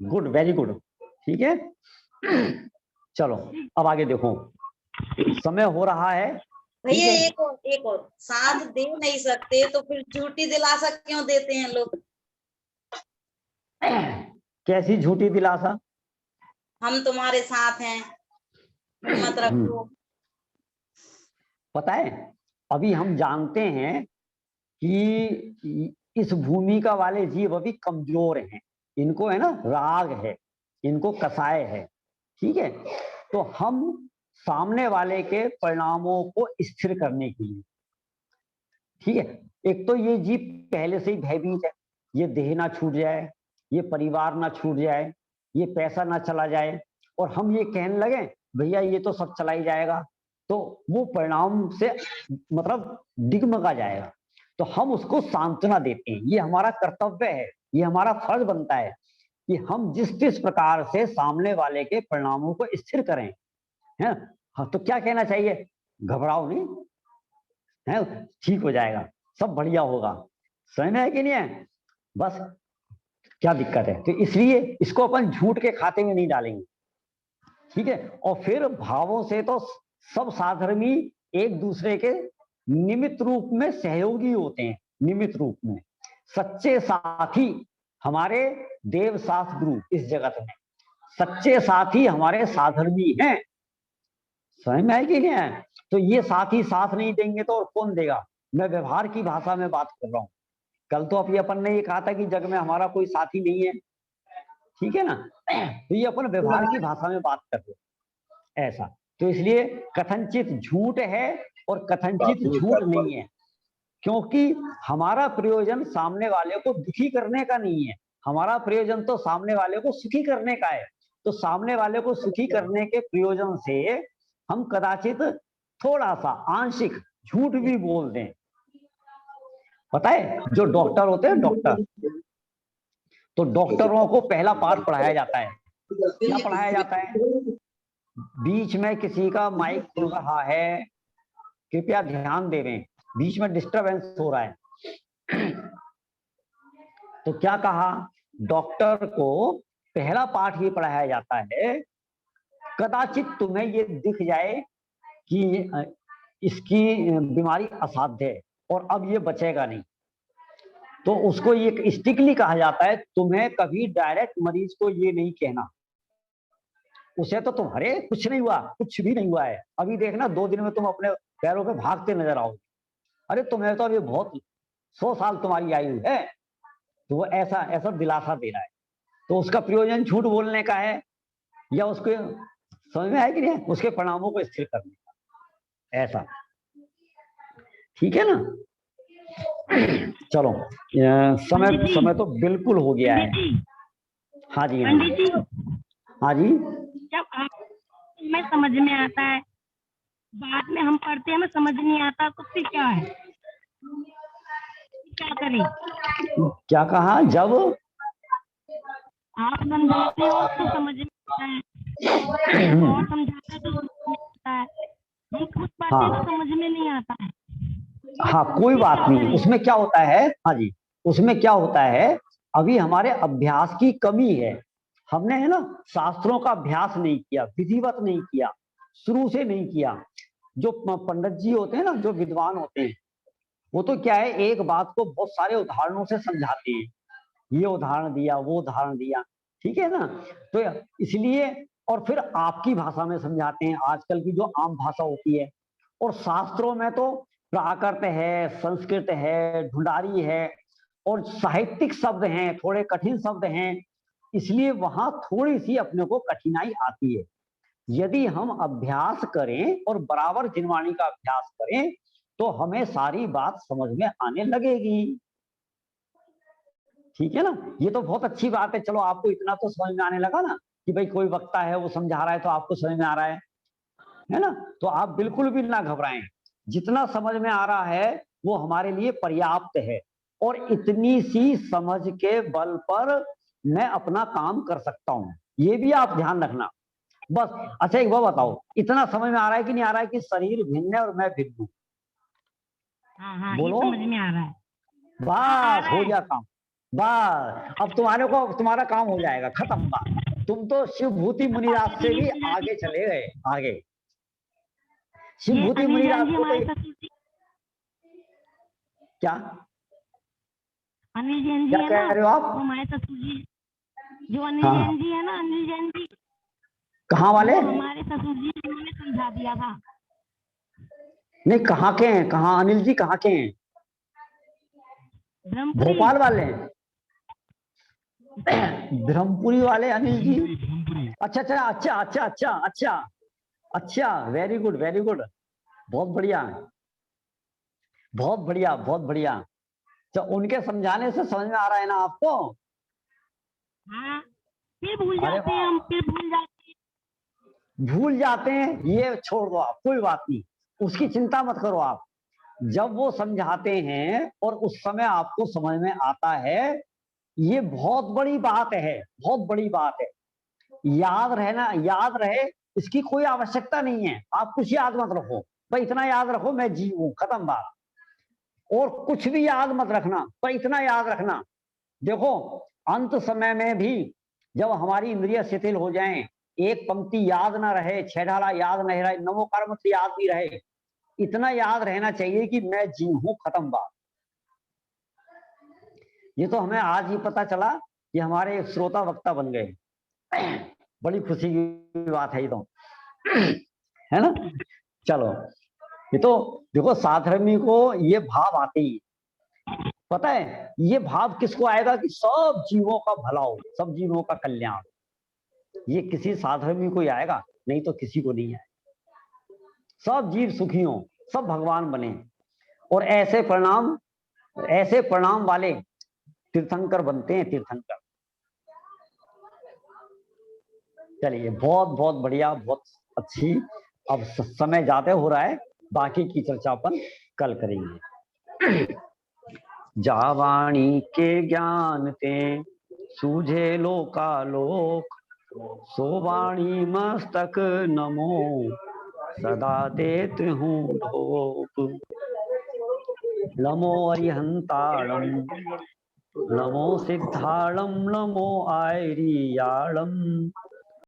Good, very good. ठीक है, चलो अब आगे देखो, समय हो रहा है। भैया एक और साथ दे नहीं सकते तो फिर झूठी दिलासा क्यों देते हैं लोग? कैसी झूठी दिलासा? हम तुम्हारे साथ हैं, हिम्मत रखो। पता है, अभी हम जानते हैं कि इस भूमिका वाले जीव अभी कमजोर हैं, इनको है ना राग है, इनको कसाय है, ठीक है। तो हम सामने वाले के परिणामों को स्थिर करने के लिए, ठीक है, एक तो ये जीव पहले से ही भयभीत है, ये देह ना छूट जाए, ये परिवार ना छूट जाए, ये पैसा ना चला जाए, और हम ये कहने लगे भैया ये तो सब चला ही जाएगा, तो वो परिणाम से मतलब डिगमगा जाएगा। तो हम उसको सांत्वना देते हैं, ये हमारा कर्तव्य है, ये हमारा फर्ज बनता है कि हम जिस प्रकार से सामने वाले के परिणामों को स्थिर करें, है। हाँ, तो क्या कहना चाहिए? घबराओ नहीं, है, ठीक हो जाएगा, सब बढ़िया होगा। समझ में है कि नहीं है? बस क्या दिक्कत है? तो इसलिए इसको अपन झूठ के खाते में नहीं डालेंगे, ठीक है। और फिर भावों से तो सब साधर्मी एक दूसरे के निमित्त रूप में सहयोगी होते हैं, निमित्त रूप में सच्चे साथी हमारे देवशास्त्र गुरु इस जगत में, सच्चे साथी हमारे साधर्मी हैं। समझ में है कि नहीं है? तो ये साथी साथ नहीं देंगे तो और कौन देगा? मैं व्यवहार की भाषा में बात कर रहा हूं। कल तो अभी अपन ने ये कहा था कि जग में हमारा कोई साथी नहीं है, ठीक है ना। तो ये अपन व्यवहार की भाषा में बात कर रहे हैं, ऐसा। तो इसलिए कथनचित झूठ है और कथनचित झूठ नहीं है, क्योंकि हमारा प्रयोजन सामने वाले को दुखी करने का नहीं है, हमारा प्रयोजन तो सामने वाले को सुखी करने का है। तो सामने वाले को सुखी करने के प्रयोजन से हम कदाचित थोड़ा सा आंशिक झूठ भी बोल दें, पता है जो डॉक्टर होते हैं डॉक्टर, तो डॉक्टरों को पहला पाठ पढ़ाया जाता है। क्या पढ़ाया जाता है? बीच में किसी का माइक खुल रहा है, कृपया ध्यान दे रहे हैं, बीच में डिस्टरबेंस हो रहा है। तो क्या कहा, डॉक्टर को पहला पाठ ये पढ़ाया जाता है, कदाचित तुम्हें ये दिख जाए कि इसकी बीमारी असाध्य है और अब ये बचेगा नहीं, तो उसको ये स्ट्रिक्टली कहा जाता है, तुम्हें कभी डायरेक्ट मरीज को ये नहीं कहना, उसे तो तुम्हारे कुछ नहीं हुआ, कुछ भी नहीं हुआ है, अभी देखना 2 दिन में तुम अपने पैरों पे भागते नजर आओगे, अरे तुम्हें तो अभी बहुत 100 साल तुम्हारी आयु है। तो वो ऐसा ऐसा दिलासा दे रहा है। तो उसका प्रयोजन झूठ बोलने का है या उसको समझ में आया कि नहीं, उसके परिणामों को स्थिर करने का, ऐसा। ठीक है ना? चलो समय तो बिल्कुल हो गया है। हाँ जी, हाँ जी। जब आप में समझ में आता है, बाद में हम पढ़ते हैं, हमें समझ नहीं आता, तो फिर क्या है, क्या करें? क्या कहा? जब आप समझाते हो तो समझ में आता है, और समझाते हो तो समझ में आता है, हम खुद पढ़ते हैं तो समझ में नहीं आता है। हाँ, कोई बात नहीं, उसमें क्या होता है, हाँ जी, उसमें क्या होता है, अभी हमारे अभ्यास की कमी है, हमने है ना शास्त्रों का अभ्यास नहीं किया, विधिवत नहीं किया, शुरू से नहीं किया। जो पंडित जी होते हैं ना, जो विद्वान होते हैं, वो तो क्या है, एक बात को बहुत सारे उदाहरणों से समझाते हैं, ये उदाहरण दिया, वो उदाहरण दिया, ठीक है ना? तो इसलिए, और फिर आपकी भाषा में समझाते हैं, आजकल की जो आम भाषा होती है। और शास्त्रों में तो प्राकृत है, संस्कृत है, ढूंढारी है, और साहित्यिक शब्द हैं, थोड़े कठिन शब्द हैं, इसलिए वहां थोड़ी सी अपने को कठिनाई आती है। यदि हम अभ्यास करें और बराबर जिनवाणी का अभ्यास करें तो हमें सारी बात समझ में आने लगेगी। ठीक है ना? ये तो बहुत अच्छी बात है। चलो, आपको इतना तो समझ में आने लगा ना कि भाई कोई वक्ता है, वो समझा रहा है तो आपको समझ में आ रहा है ना? तो आप बिल्कुल भी ना घबराएं, जितना समझ में आ रहा है वो हमारे लिए पर्याप्त है, और इतनी सी समझ के बल पर मैं अपना काम कर सकता हूं, ये भी आप ध्यान रखना बस। अच्छा, एक बात बताओ, इतना समझ में आ रहा है कि नहीं आ रहा है कि शरीर भिन्न है और मैं भिन्न हूं? हाँ, बोलो। ये समझ में आ रहा है। बस हो गया काम, बस अब तुम्हारा काम हो जाएगा, खत्म बात। तुम तो शिवभूति मुनिराज से भी आगे चले गए, आगे। शिवभूति मुनिराज को तो क्या अनिल जैन जी क्या है कह ना, रहे हो आप? वो हमारे ससुर जी, जो अनिल हाँ, जैन जी है ना, अनिल जैन जी, कहाँ वाले? हमारे ससुर जी ने हमें समझा दिया था। नहीं, कहाँ के हैं? कहाँ अनिल जी कहाँ के हैं? भोपाल वाले हैं? ब्रह्मपुरी वाले अनिल जी? अच्छा अच्छा अच्छा अच्छा अच्छा अच्छा अच्छा, वेरी गुड वेरी गुड, बहुत बढ़िया बहुत बढ़िया बहुत बढ़िया। तो उनके समझाने से समझ में आ रहा है ना आपको? हाँ, फिर भूल अरे जाते हैं हम, फिर भूल जाते हैं, ये छोड़ दो आप, कोई बात नहीं, उसकी चिंता मत करो आप। जब वो समझाते हैं और उस समय आपको समझ में आता है, ये बहुत बड़ी बात है, बहुत बड़ी बात है। याद रहना, याद रहे, इसकी कोई आवश्यकता नहीं है, आप कुछ याद मत रखो, भाई इतना याद रखो मैं जी हूं, खत्म बात। और कुछ भी याद मत रखना, पर इतना याद रखना, देखो अंत समय में भी जब हमारी इंद्रिय शिथिल हो जाएं, एक पंक्ति याद ना रहे, छह ढाला याद नहीं रहे, नमो कर्म से याद भी रहे, इतना याद रहना चाहिए कि मैं जी हूं, खत्म बात। ये तो हमें आज ही पता चला कि हमारे एक श्रोता वक्ता बन गए, बड़ी खुशी की बात है ये तो, है ना? चलो, ये तो देखो साधर्मी को ये भाव आते ही, पता है ये भाव किसको आएगा कि सब जीवों का भला हो, सब जीवों का कल्याण, ये किसी साधर्मी को ही आएगा, नहीं तो किसी को नहीं आएगा। सब जीव सुखी हो, सब भगवान बने, और ऐसे परिणाम वाले तीर्थंकर बनते हैं, तीर्थंकर। चलिए, बहुत बहुत बढ़िया, बहुत अच्छी। अब समय ज्यादा हो रहा है, बाकी की चर्चा अपन कल करेंगे। जावाणी के ज्ञान ते सूझे लोकालोक, सोवाणी मस्तक नमो सदा देत हूँ ढोक। नमो अरिहंताणम, नमो सिद्धाणम, नमो आयरियाणम,